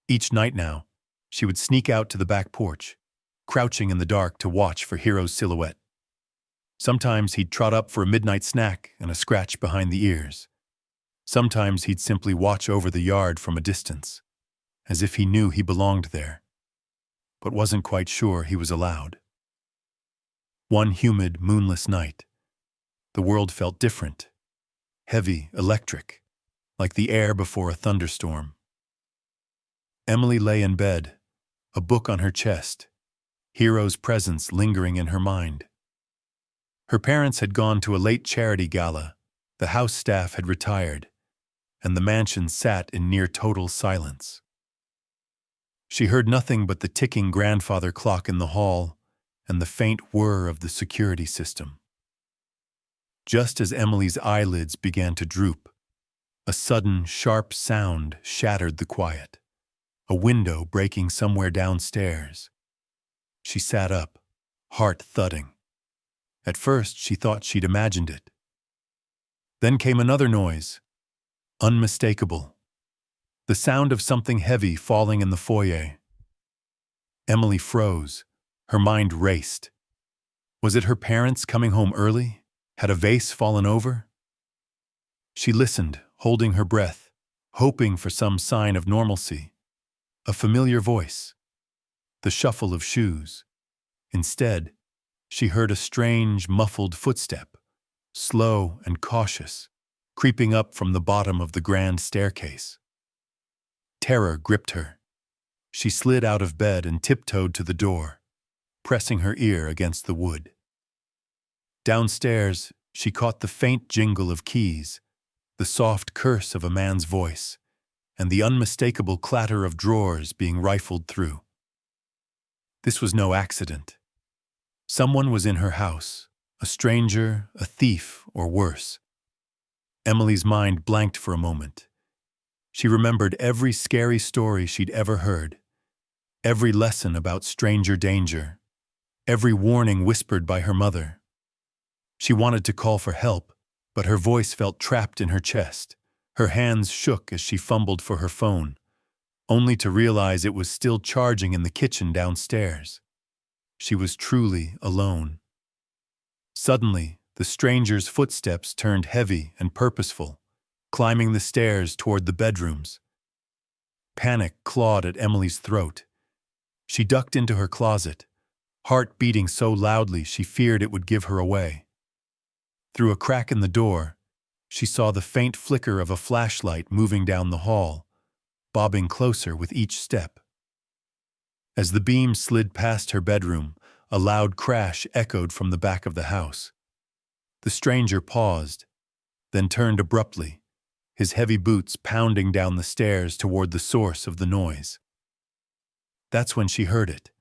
Each night now, she would sneak out to the back porch, crouching in the dark to watch for Hero's silhouette. Sometimes he'd trot up for a midnight snack and a scratch behind the ears. Sometimes he'd simply watch over the yard from a distance, as if he knew he belonged there, but wasn't quite sure he was allowed. One humid, moonless night, the world felt different, heavy, electric, like the air before a thunderstorm. Emily lay in bed, a book on her chest, Hero's presence lingering in her mind. Her parents had gone to a late charity gala, the house staff had retired, and the mansion sat in near total silence. She heard nothing but the ticking grandfather clock in the hall and the faint whir of the security system. Just as Emily's eyelids began to droop, a sudden, sharp sound shattered the quiet, a window breaking somewhere downstairs. She sat up, heart thudding. At first, she thought she'd imagined it. Then came another noise, unmistakable. The sound of something heavy falling in the foyer. Emily froze. Her mind raced. Was it her parents coming home early? Had a vase fallen over? She listened, holding her breath, hoping for some sign of normalcy. A familiar voice. The shuffle of shoes. Instead, she heard a strange, muffled footstep, slow and cautious, creeping up from the bottom of the grand staircase. Terror gripped her. She slid out of bed and tiptoed to the door, pressing her ear against the wood. Downstairs, she caught the faint jingle of keys, the soft curse of a man's voice, and the unmistakable clatter of drawers being rifled through. This was no accident. Someone was in her house, a stranger, a thief, or worse. Emily's mind blanked for a moment. She remembered every scary story she'd ever heard, every lesson about stranger danger, every warning whispered by her mother. She wanted to call for help, but her voice felt trapped in her chest. Her hands shook as she fumbled for her phone, only to realize it was still charging in the kitchen downstairs. She was truly alone. Suddenly, the stranger's footsteps turned heavy and purposeful, climbing the stairs toward the bedrooms. Panic clawed at Emily's throat. She ducked into her closet, heart beating so loudly she feared it would give her away. Through a crack in the door, she saw the faint flicker of a flashlight moving down the hall, bobbing closer with each step. As the beam slid past her bedroom, a loud crash echoed from the back of the house. The stranger paused, then turned abruptly, his heavy boots pounding down the stairs toward the source of the noise. That's when she heard it,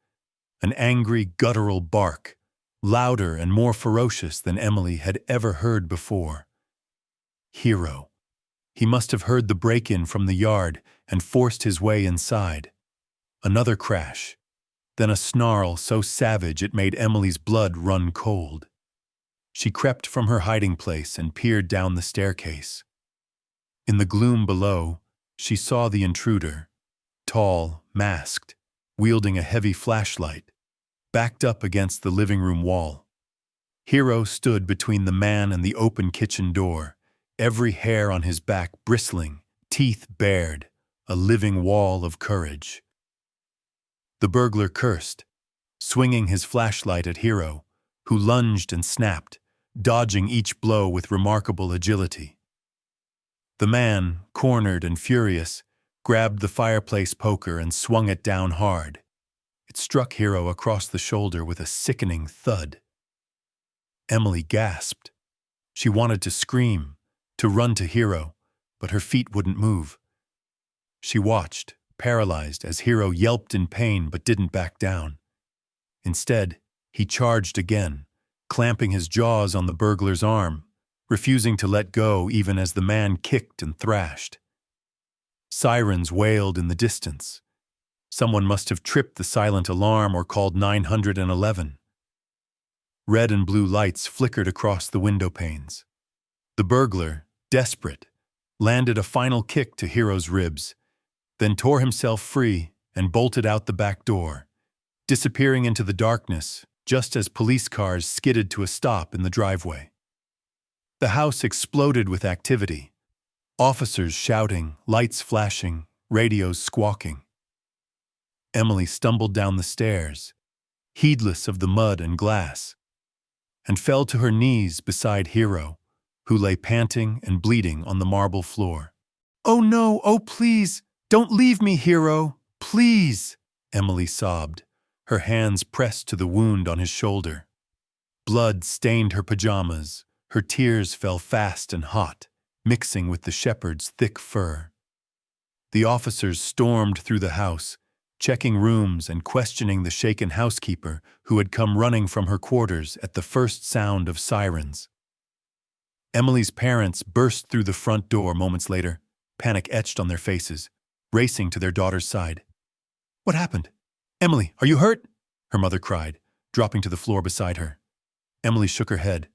an angry, guttural bark, louder and more ferocious than Emily had ever heard before. Hero. He must have heard the break-in from the yard and forced his way inside. Another crash, then a snarl so savage it made Emily's blood run cold. She crept from her hiding place and peered down the staircase. In the gloom below, she saw the intruder, tall, masked, wielding a heavy flashlight, backed up against the living room wall. Hero stood between the man and the open kitchen door, every hair on his back bristling, teeth bared, a living wall of courage. The burglar cursed, swinging his flashlight at Hero, who lunged and snapped, dodging each blow with remarkable agility. The man, cornered and furious, grabbed the fireplace poker and swung it down hard. It struck Hero across the shoulder with a sickening thud. Emily gasped. She wanted to scream, to run to Hero, but her feet wouldn't move. She watched, paralyzed, as Hero yelped in pain but didn't back down. Instead, he charged again, clamping his jaws on the burglar's arm, refusing to let go even as the man kicked and thrashed. Sirens wailed in the distance. Someone must have tripped the silent alarm or called 911. Red and blue lights flickered across the window panes. The burglar, desperate, landed a final kick to Hero's ribs, then tore himself free and bolted out the back door, disappearing into the darkness just as police cars skidded to a stop in the driveway. The house exploded with activity. Officers shouting, lights flashing, radios squawking. Emily stumbled down the stairs, heedless of the mud and glass, and fell to her knees beside Hero, who lay panting and bleeding on the marble floor. "Oh no, oh please, don't leave me, Hero, please," Emily sobbed, her hands pressed to the wound on his shoulder. Blood stained her pajamas, her tears fell fast and hot, mixing with the shepherd's thick fur. The officers stormed through the house, checking rooms and questioning the shaken housekeeper who had come running from her quarters at the first sound of sirens. Emily's parents burst through the front door moments later, panic etched on their faces, racing to their daughter's side. "What happened? Emily, are you hurt?" her mother cried, dropping to the floor beside her. Emily shook her head,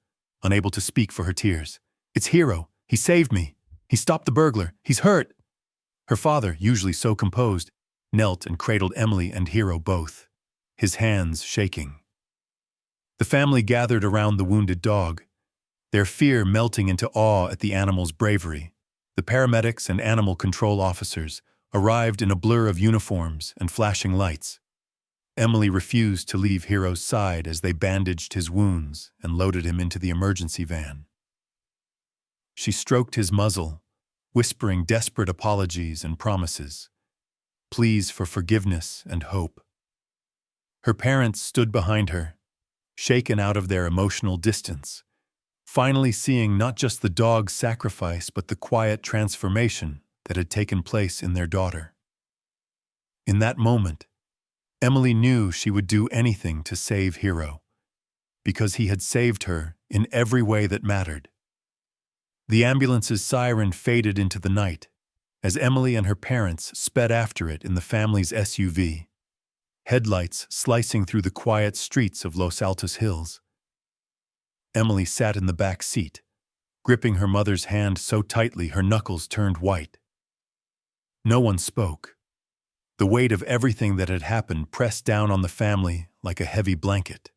unable to speak for her tears. "It's Hero. He saved me. He stopped the burglar. He's hurt." Her father, usually so composed, knelt and cradled Emily and Hero both, his hands shaking. The family gathered around the wounded dog, their fear melting into awe at the animal's bravery. The paramedics and animal control officers arrived in a blur of uniforms and flashing lights. Emily refused to leave Hero's side as they bandaged his wounds and loaded him into the emergency van. She stroked his muzzle, whispering desperate apologies and promises, pleas for forgiveness and hope. Her parents stood behind her, shaken out of their emotional distance, finally seeing not just the dog's sacrifice but the quiet transformation that had taken place in their daughter. In that moment, Emily knew she would do anything to save Hero, because he had saved her in every way that mattered. The ambulance's siren faded into the night as Emily and her parents sped after it in the family's SUV, headlights slicing through the quiet streets of Los Altos Hills. Emily sat in the back seat, gripping her mother's hand so tightly her knuckles turned white. No one spoke. The weight of everything that had happened pressed down on the family like a heavy blanket.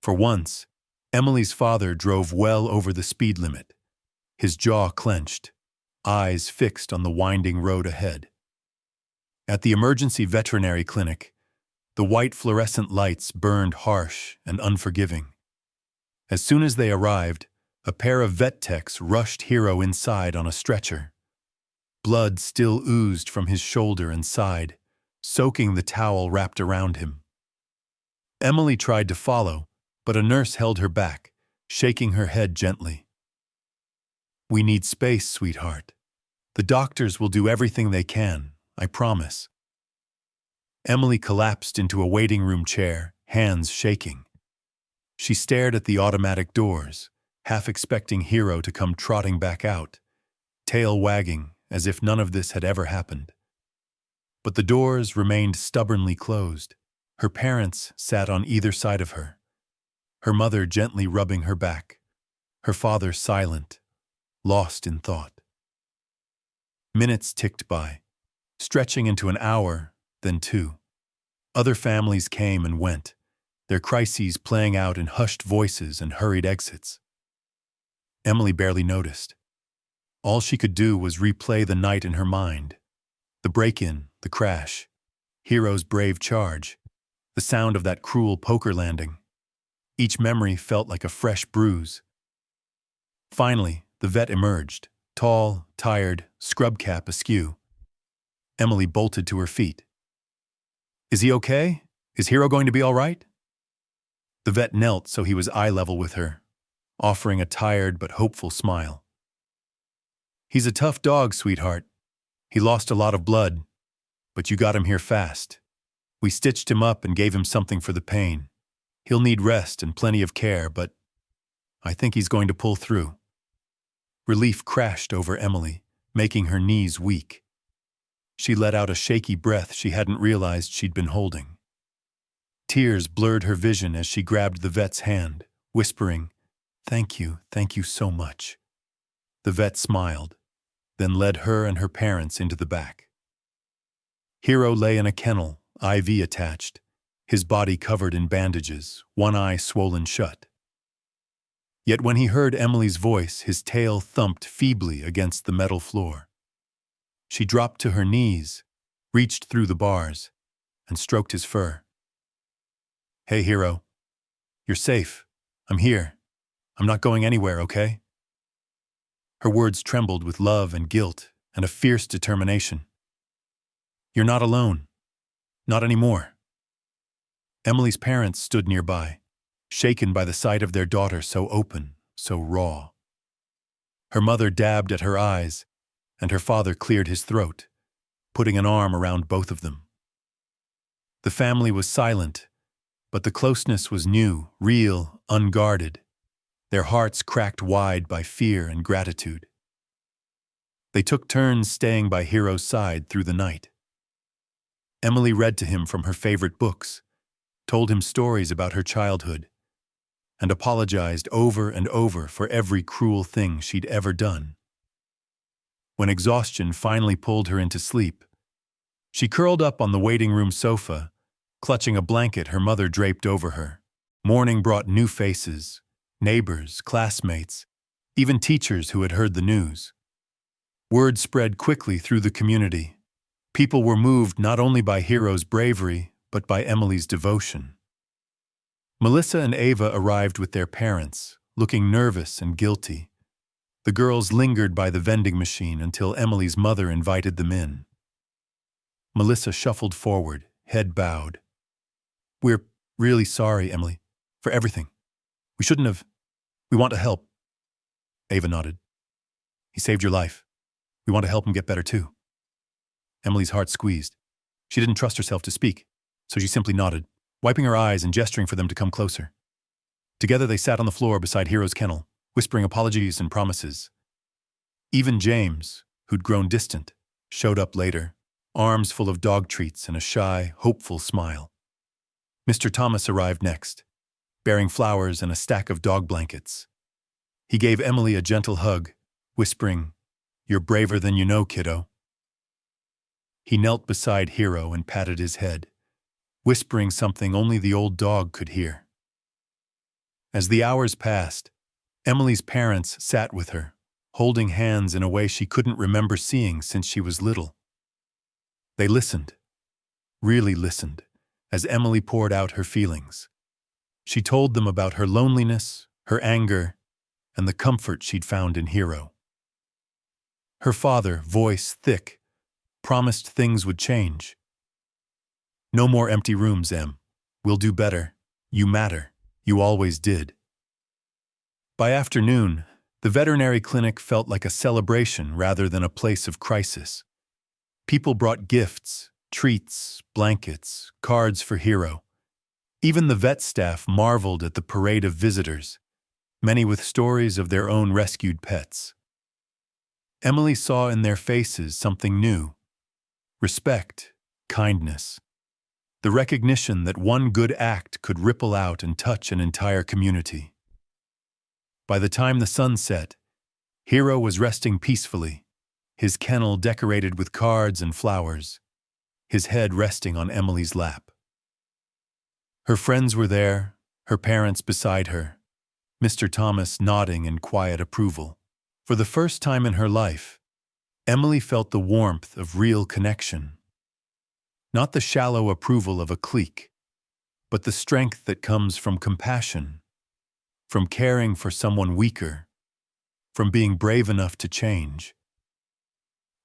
For once, Emily's father drove well over the speed limit, his jaw clenched, eyes fixed on the winding road ahead. At the emergency veterinary clinic, the white fluorescent lights burned harsh and unforgiving. As soon as they arrived, a pair of vet techs rushed Hero inside on a stretcher. Blood still oozed from his shoulder and side, soaking the towel wrapped around him. Emily tried to follow, but a nurse held her back, shaking her head gently. "We need space, sweetheart. The doctors will do everything they can, I promise." Emily collapsed into a waiting room chair, hands shaking. She stared at the automatic doors, half expecting Hero to come trotting back out, tail wagging as if none of this had ever happened. But the doors remained stubbornly closed. Her parents sat on either side of her, her mother gently rubbing her back, her father silent, lost in thought. Minutes ticked by, stretching into an hour, then 2. Other families came and went, their crises playing out in hushed voices and hurried exits. Emily barely noticed. All she could do was replay the night in her mind. The break-in, the crash, Hero's brave charge, the sound of that cruel poker landing. Each memory felt like a fresh bruise. Finally, the vet emerged, tall, tired, scrub cap askew. Emily bolted to her feet. "Is he okay? Is Hero going to be all right?" The vet knelt so he was eye level with her, offering a tired but hopeful smile. "He's a tough dog, sweetheart. He lost a lot of blood, but you got him here fast. We stitched him up and gave him something for the pain. He'll need rest and plenty of care, but I think he's going to pull through." Relief crashed over Emily, making her knees weak. She let out a shaky breath she hadn't realized she'd been holding. Tears blurred her vision as she grabbed the vet's hand, whispering, thank you so much." The vet smiled, then led her and her parents into the back. Hero lay in a kennel, IV attached, his body covered in bandages, one eye swollen shut. Yet when he heard Emily's voice, his tail thumped feebly against the metal floor. She dropped to her knees, reached through the bars, and stroked his fur. "Hey, Hero. You're safe. I'm here. I'm not going anywhere, okay?" Her words trembled with love and guilt and a fierce determination. "You're not alone. Not anymore." Emily's parents stood nearby, shaken by the sight of their daughter so open, so raw. Her mother dabbed at her eyes, and her father cleared his throat, putting an arm around both of them. The family was silent, but the closeness was new, real, unguarded, their hearts cracked wide by fear and gratitude. They took turns staying by Hero's side through the night. Emily read to him from her favorite books, told him stories about her childhood, and apologized over and over for every cruel thing she'd ever done. When exhaustion finally pulled her into sleep, she curled up on the waiting room sofa, clutching a blanket her mother draped over her. Morning brought new faces, neighbors, classmates, even teachers who had heard the news. Word spread quickly through the community. People were moved not only by Hero's bravery, but by Emily's devotion. Melissa and Ava arrived with their parents, looking nervous and guilty. The girls lingered by the vending machine until Emily's mother invited them in. Melissa shuffled forward, head bowed. "We're really sorry, Emily, for everything. We shouldn't have. We want to help." Ava nodded. "He saved your life. We want to help him get better too." Emily's heart squeezed. She didn't trust herself to speak, so she simply nodded, wiping her eyes and gesturing for them to come closer. Together they sat on the floor beside Hero's kennel, whispering apologies and promises. Even James, who'd grown distant, showed up later, arms full of dog treats and a shy, hopeful smile. Mr. Thomas arrived next, bearing flowers and a stack of dog blankets. He gave Emily a gentle hug, whispering, "You're braver than you know, kiddo." He knelt beside Hero and patted his head, whispering something only the old dog could hear. As the hours passed, Emily's parents sat with her, holding hands in a way she couldn't remember seeing since she was little. They listened, really listened, as Emily poured out her feelings. She told them about her loneliness, her anger, and the comfort she'd found in Hero. Her father, voice thick, promised things would change. "No more empty rooms, Em. We'll do better. You matter. You always did." By afternoon, the veterinary clinic felt like a celebration rather than a place of crisis. People brought gifts, treats, blankets, cards for Hero. Even the vet staff marveled at the parade of visitors, many with stories of their own rescued pets. Emily saw in their faces something new: respect, kindness, the recognition that one good act could ripple out and touch an entire community. By the time the sun set, Hero was resting peacefully, his kennel decorated with cards and flowers, his head resting on Emily's lap. Her friends were there, her parents beside her, Mr. Thomas nodding in quiet approval. For the first time in her life, Emily felt the warmth of real connection. Not the shallow approval of a clique, but the strength that comes from compassion, from caring for someone weaker, from being brave enough to change.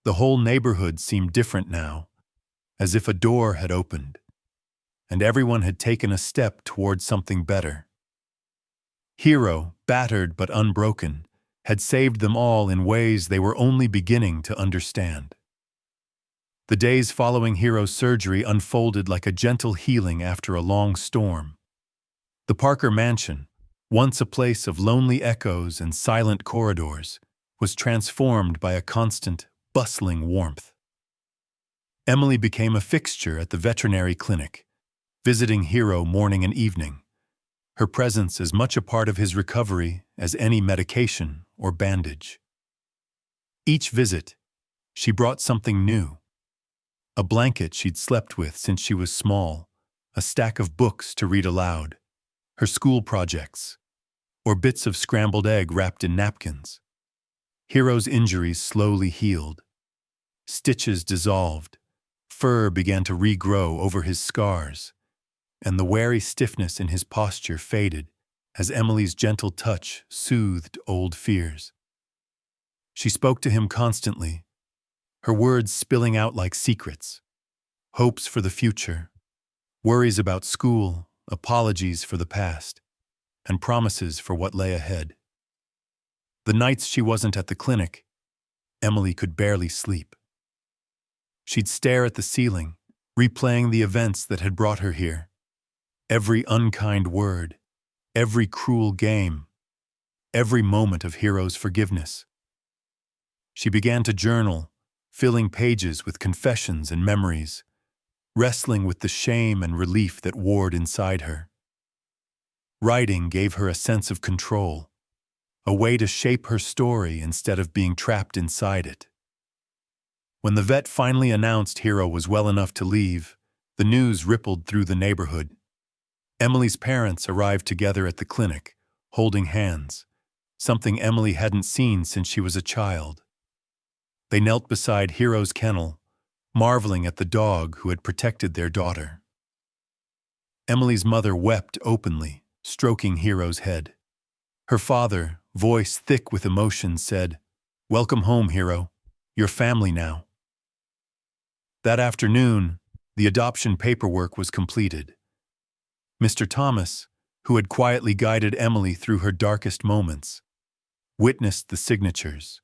The whole neighborhood seemed different now, as if a door had opened, and everyone had taken a step toward something better. Hero, battered but unbroken, had saved them all in ways they were only beginning to understand. The days following Hero's surgery unfolded like a gentle healing after a long storm. The Parker Mansion, once a place of lonely echoes and silent corridors, was transformed by a constant, bustling warmth. Emily became a fixture at the veterinary clinic, visiting Hero morning and evening, her presence as much a part of his recovery as any medication or bandage. Each visit, she brought something new: a blanket she'd slept with since she was small, a stack of books to read aloud, her school projects, or bits of scrambled egg wrapped in napkins. Hero's injuries slowly healed. Stitches dissolved, fur began to regrow over his scars, and the wary stiffness in his posture faded as Emily's gentle touch soothed old fears. She spoke to him constantly, her words spilling out like secrets: hopes for the future, worries about school, apologies for the past, and promises for what lay ahead. The nights she wasn't at the clinic, Emily could barely sleep. She'd stare at the ceiling, replaying the events that had brought her here. Every unkind word, every cruel game, every moment of Hero's forgiveness. She began to journal, filling pages with confessions and memories, wrestling with the shame and relief that warred inside her. Writing gave her a sense of control, a way to shape her story instead of being trapped inside it. When the vet finally announced Hero was well enough to leave, the news rippled through the neighborhood. Emily's parents arrived together at the clinic, holding hands, something Emily hadn't seen since she was a child. They knelt beside Hero's kennel, marveling at the dog who had protected their daughter. Emily's mother wept openly, stroking Hero's head. Her father, voice thick with emotion, said, "Welcome home, hero. You're family now." That afternoon, the adoption paperwork was completed. Mr. Thomas, who had quietly guided Emily through her darkest moments, witnessed the signatures,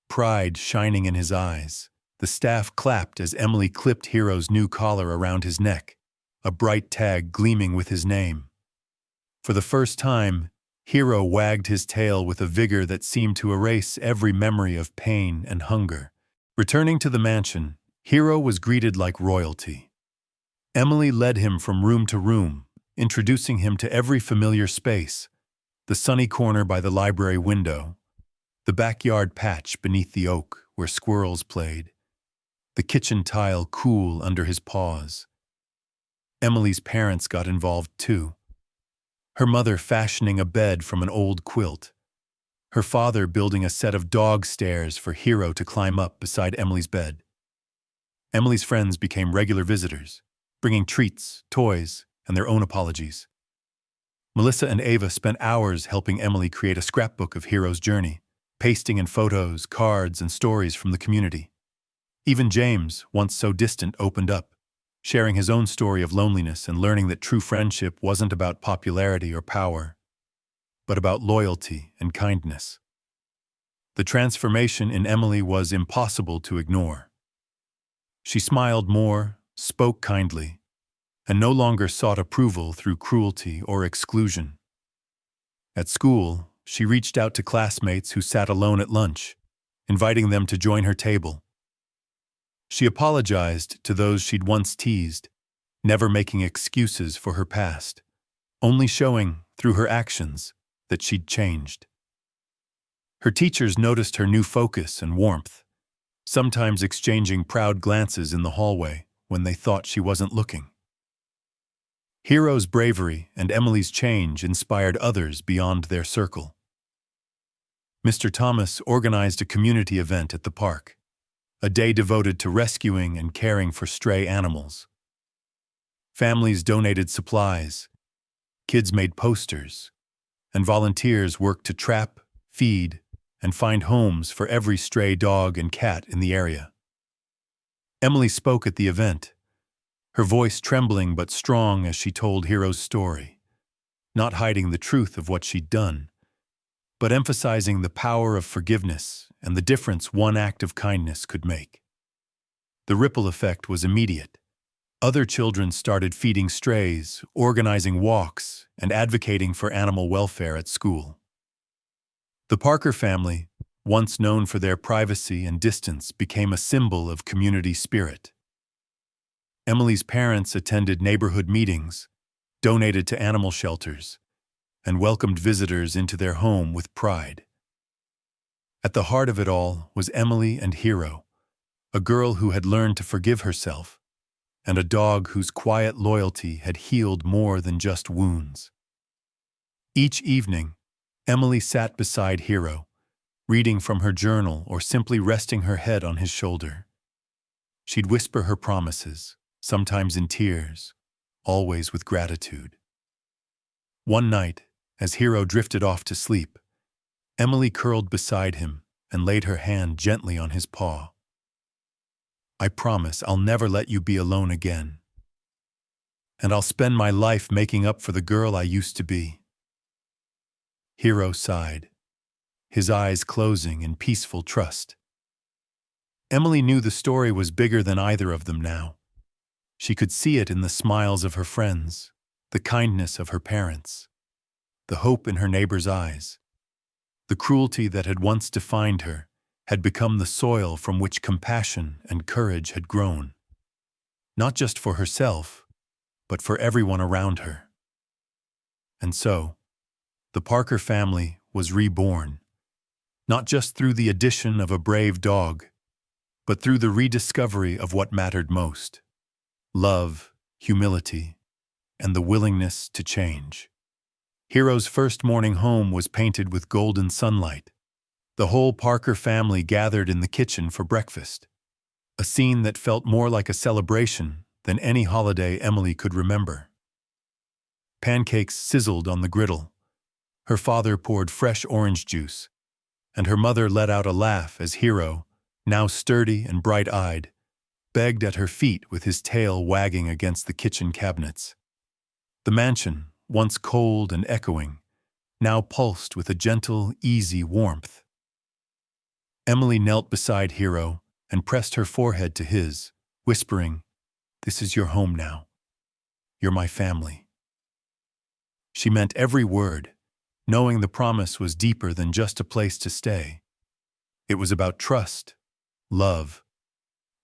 pride shining in his eyes. The staff clapped as Emily clipped Hero's new collar around his neck, a bright tag gleaming with his name. For the first time, Hero wagged his tail with a vigor that seemed to erase every memory of pain and hunger. Returning to the mansion, Hero was greeted like royalty. Emily led him from room to room, introducing him to every familiar space: the sunny corner by the library window, the backyard patch beneath the oak where squirrels played, the kitchen tile cool under his paws. Emily's parents got involved too. Her mother fashioning a bed from an old quilt, her father building a set of dog stairs for Hero to climb up beside Emily's bed. Emily's friends became regular visitors, bringing treats, toys, and their own apologies. Melissa and Ava spent hours helping Emily create a scrapbook of Hero's journey, pasting in photos, cards, and stories from the community. Even James, once so distant, opened up, sharing his own story of loneliness and learning that true friendship wasn't about popularity or power, but about loyalty and kindness. The transformation in Emily was impossible to ignore. She smiled more, spoke kindly, and no longer sought approval through cruelty or exclusion. At school, she reached out to classmates who sat alone at lunch, inviting them to join her table. She apologized to those she'd once teased, never making excuses for her past, only showing, through her actions, that she'd changed. Her teachers noticed her new focus and warmth, sometimes exchanging proud glances in the hallway when they thought she wasn't looking. Hero's bravery and Emily's change inspired others beyond their circle. Mr. Thomas organized a community event at the park, a day devoted to rescuing and caring for stray animals. Families donated supplies, kids made posters, and volunteers worked to trap, feed, and find homes for every stray dog and cat in the area. Emily spoke at the event, her voice trembling but strong as she told Hero's story, not hiding the truth of what she'd done, but emphasizing the power of forgiveness and the difference one act of kindness could make. The ripple effect was immediate. Other children started feeding strays, organizing walks, and advocating for animal welfare at school. The Parker family, once known for their privacy and distance, became a symbol of community spirit. Emily's parents attended neighborhood meetings, donated to animal shelters, and welcomed visitors into their home with pride. At the heart of it all was Emily and Hero, a girl who had learned to forgive herself, and a dog whose quiet loyalty had healed more than just wounds. Each evening, Emily sat beside Hero, reading from her journal or simply resting her head on his shoulder. She'd whisper her promises, sometimes in tears, always with gratitude. One night, as Hero drifted off to sleep, Emily curled beside him and laid her hand gently on his paw. "I promise I'll never let you be alone again. And I'll spend my life making up for the girl I used to be." Hero sighed, his eyes closing in peaceful trust. Emily knew the story was bigger than either of them now. She could see it in the smiles of her friends, the kindness of her parents, the hope in her neighbors' eyes. The cruelty that had once defined her had become the soil from which compassion and courage had grown, not just for herself, but for everyone around her. And so, the Parker family was reborn, not just through the addition of a brave dog, but through the rediscovery of what mattered most: love, humility, and the willingness to change. Hero's first morning home was painted with golden sunlight. The whole Parker family gathered in the kitchen for breakfast, a scene that felt more like a celebration than any holiday Emily could remember. Pancakes sizzled on the griddle, Her father poured fresh orange juice, and her mother let out a laugh as Hero, now sturdy and bright-eyed, begged at her feet with his tail wagging against the kitchen cabinets. The mansion, once cold and echoing, now pulsed with a gentle, easy warmth. Emily knelt beside Hero and pressed her forehead to his, whispering, "This is your home now. You're my family." She meant every word, knowing the promise was deeper than just a place to stay. It was about trust, love,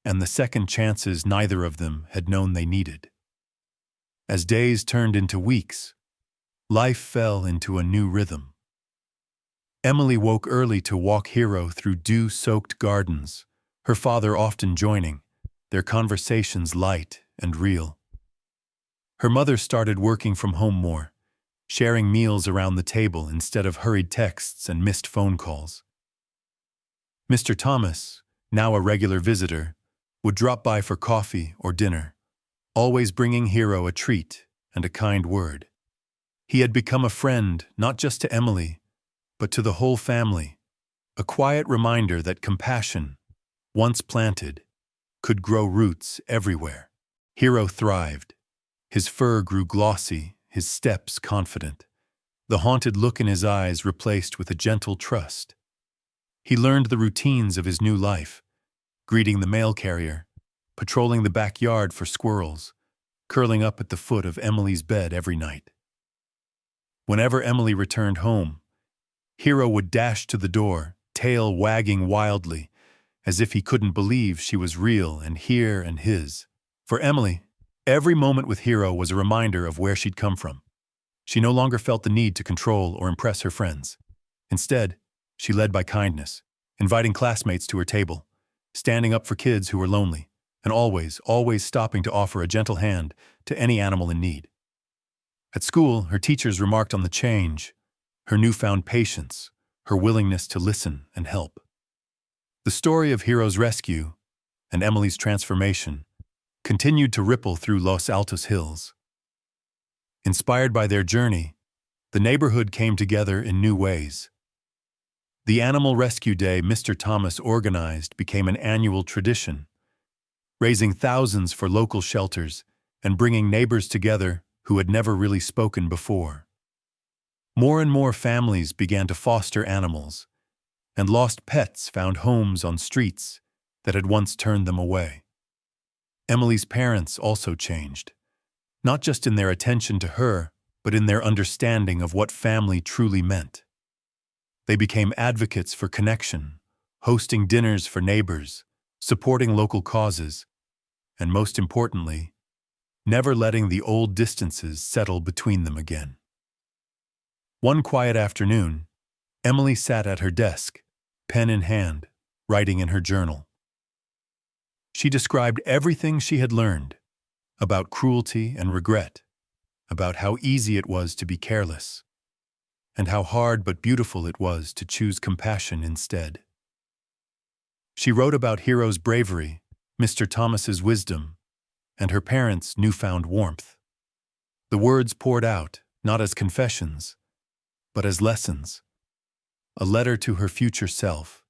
and the second chances neither of them had known they needed. As days turned into weeks, life fell into a new rhythm. Emily woke early to walk Hero through dew-soaked gardens, her father often joining, their conversations light and real. Her mother started working from home more, sharing meals around the table instead of hurried texts and missed phone calls. Mr. Thomas, now a regular visitor, would drop by for coffee or dinner, always bringing Hero a treat and a kind word. He had become a friend not just to Emily, but to the whole family, a quiet reminder that compassion, once planted, could grow roots everywhere. Hero thrived. His fur grew glossy, his steps confident, the haunted look in his eyes replaced with a gentle trust. He learned the routines of his new life, greeting the mail carrier, patrolling the backyard for squirrels, curling up at the foot of Emily's bed every night. Whenever Emily returned home, Hero would dash to the door, tail wagging wildly, as if he couldn't believe she was real and here and his. For Emily, every moment with Hero was a reminder of where she'd come from. She no longer felt the need to control or impress her friends. Instead, she led by kindness, inviting classmates to her table, standing up for kids who were lonely, and always stopping to offer a gentle hand to any animal in need. At school, her teachers remarked on the change, her newfound patience, her willingness to listen and help. The story of Hero's rescue and Emily's transformation continued to ripple through Los Altos Hills. Inspired by their journey, the neighborhood came together in new ways. The Animal Rescue Day Mr. Thomas organized became an annual tradition, raising thousands for local shelters and bringing neighbors together who had never really spoken before. More and more families began to foster animals, and lost pets found homes on streets that had once turned them away. Emily's parents also changed, not just in their attention to her, but in their understanding of what family truly meant. They became advocates for connection, hosting dinners for neighbors, supporting local causes, and most importantly, never letting the old distances settle between them again. One quiet afternoon, Emily sat at her desk, pen in hand, writing in her journal. She described everything she had learned about cruelty and regret, about how easy it was to be careless, and how hard but beautiful it was to choose compassion instead. She wrote about Hero's bravery, Mr. Thomas's wisdom, and her parents' newfound warmth. The words poured out, not as confessions, but as lessons, a letter to her future self,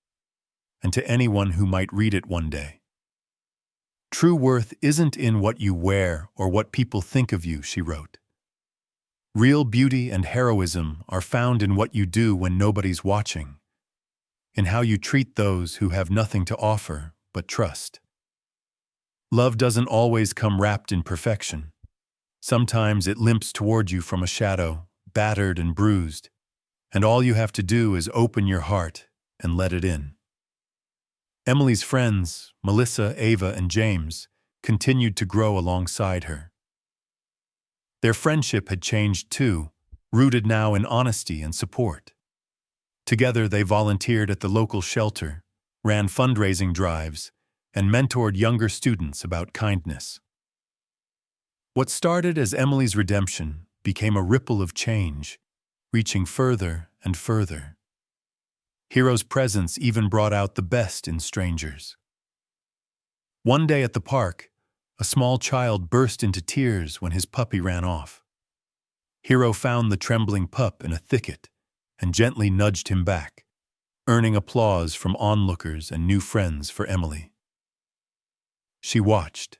and to anyone who might read it one day. True worth isn't in what you wear or what people think of you, she wrote. Real beauty and heroism are found in what you do when nobody's watching, in how you treat those who have nothing to offer but trust. Love doesn't always come wrapped in perfection. Sometimes it limps toward you from a shadow, battered and bruised, and all you have to do is open your heart and let it in. Emily's friends, Melissa, Ava, and James, continued to grow alongside her. Their friendship had changed too, rooted now in honesty and support. Together they volunteered at the local shelter, ran fundraising drives, and mentored younger students about kindness. What started as Emily's redemption became a ripple of change, reaching further and further. Hero's presence even brought out the best in strangers. One day at the park, a small child burst into tears when his puppy ran off. Hero found the trembling pup in a thicket and gently nudged him back, earning applause from onlookers and new friends for Emily. She watched,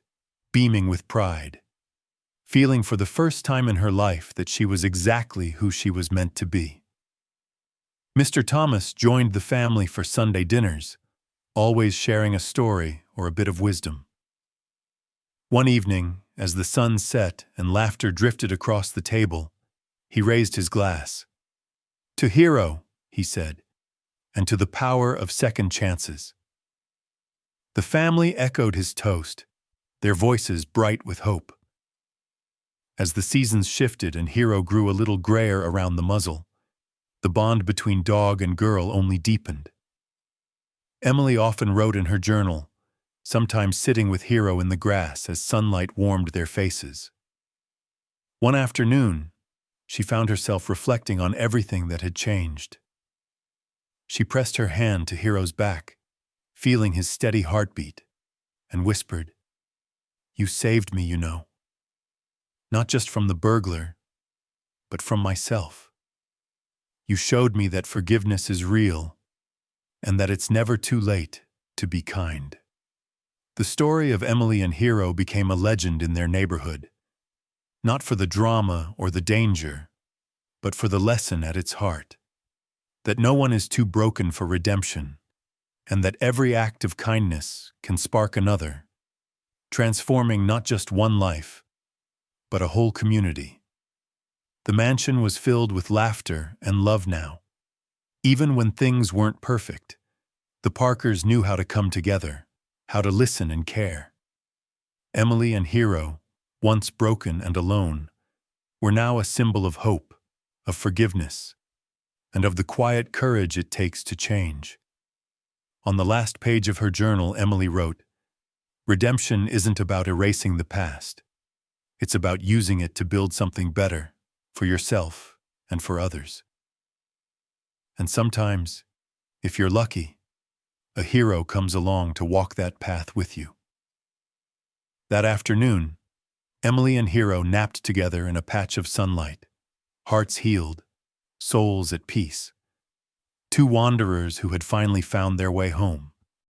beaming with pride, feeling for the first time in her life that she was exactly who she was meant to be. Mr. Thomas joined the family for Sunday dinners, always sharing a story or a bit of wisdom. One evening, as the sun set and laughter drifted across the table, he raised his glass. "To Hero," he said, "and to the power of second chances." The family echoed his toast, their voices bright with hope. As the seasons shifted and Hero grew a little grayer around the muzzle, the bond between dog and girl only deepened. Emily often wrote in her journal, sometimes sitting with Hero in the grass as sunlight warmed their faces. One afternoon, she found herself reflecting on everything that had changed. She pressed her hand to Hero's back, feeling his steady heartbeat, and whispered, "You saved me, you know. Not just from the burglar, but from myself. You showed me that forgiveness is real, and that it's never too late to be kind." The story of Emily and Hero became a legend in their neighborhood, not for the drama or the danger, but for the lesson at its heart, that no one is too broken for redemption, and that every act of kindness can spark another, transforming not just one life, but a whole community. The mansion was filled with laughter and love now. Even when things weren't perfect, the Parkers knew how to come together, how to listen and care. Emily and Hero, once broken and alone, were now a symbol of hope, of forgiveness, and of the quiet courage it takes to change. On the last page of her journal, Emily wrote, "Redemption isn't about erasing the past. It's about using it to build something better for yourself and for others." And sometimes, if you're lucky, a hero comes along to walk that path with you. That afternoon, Emily and Hero napped together in a patch of sunlight, hearts healed, souls at peace. Two wanderers who had finally found their way home.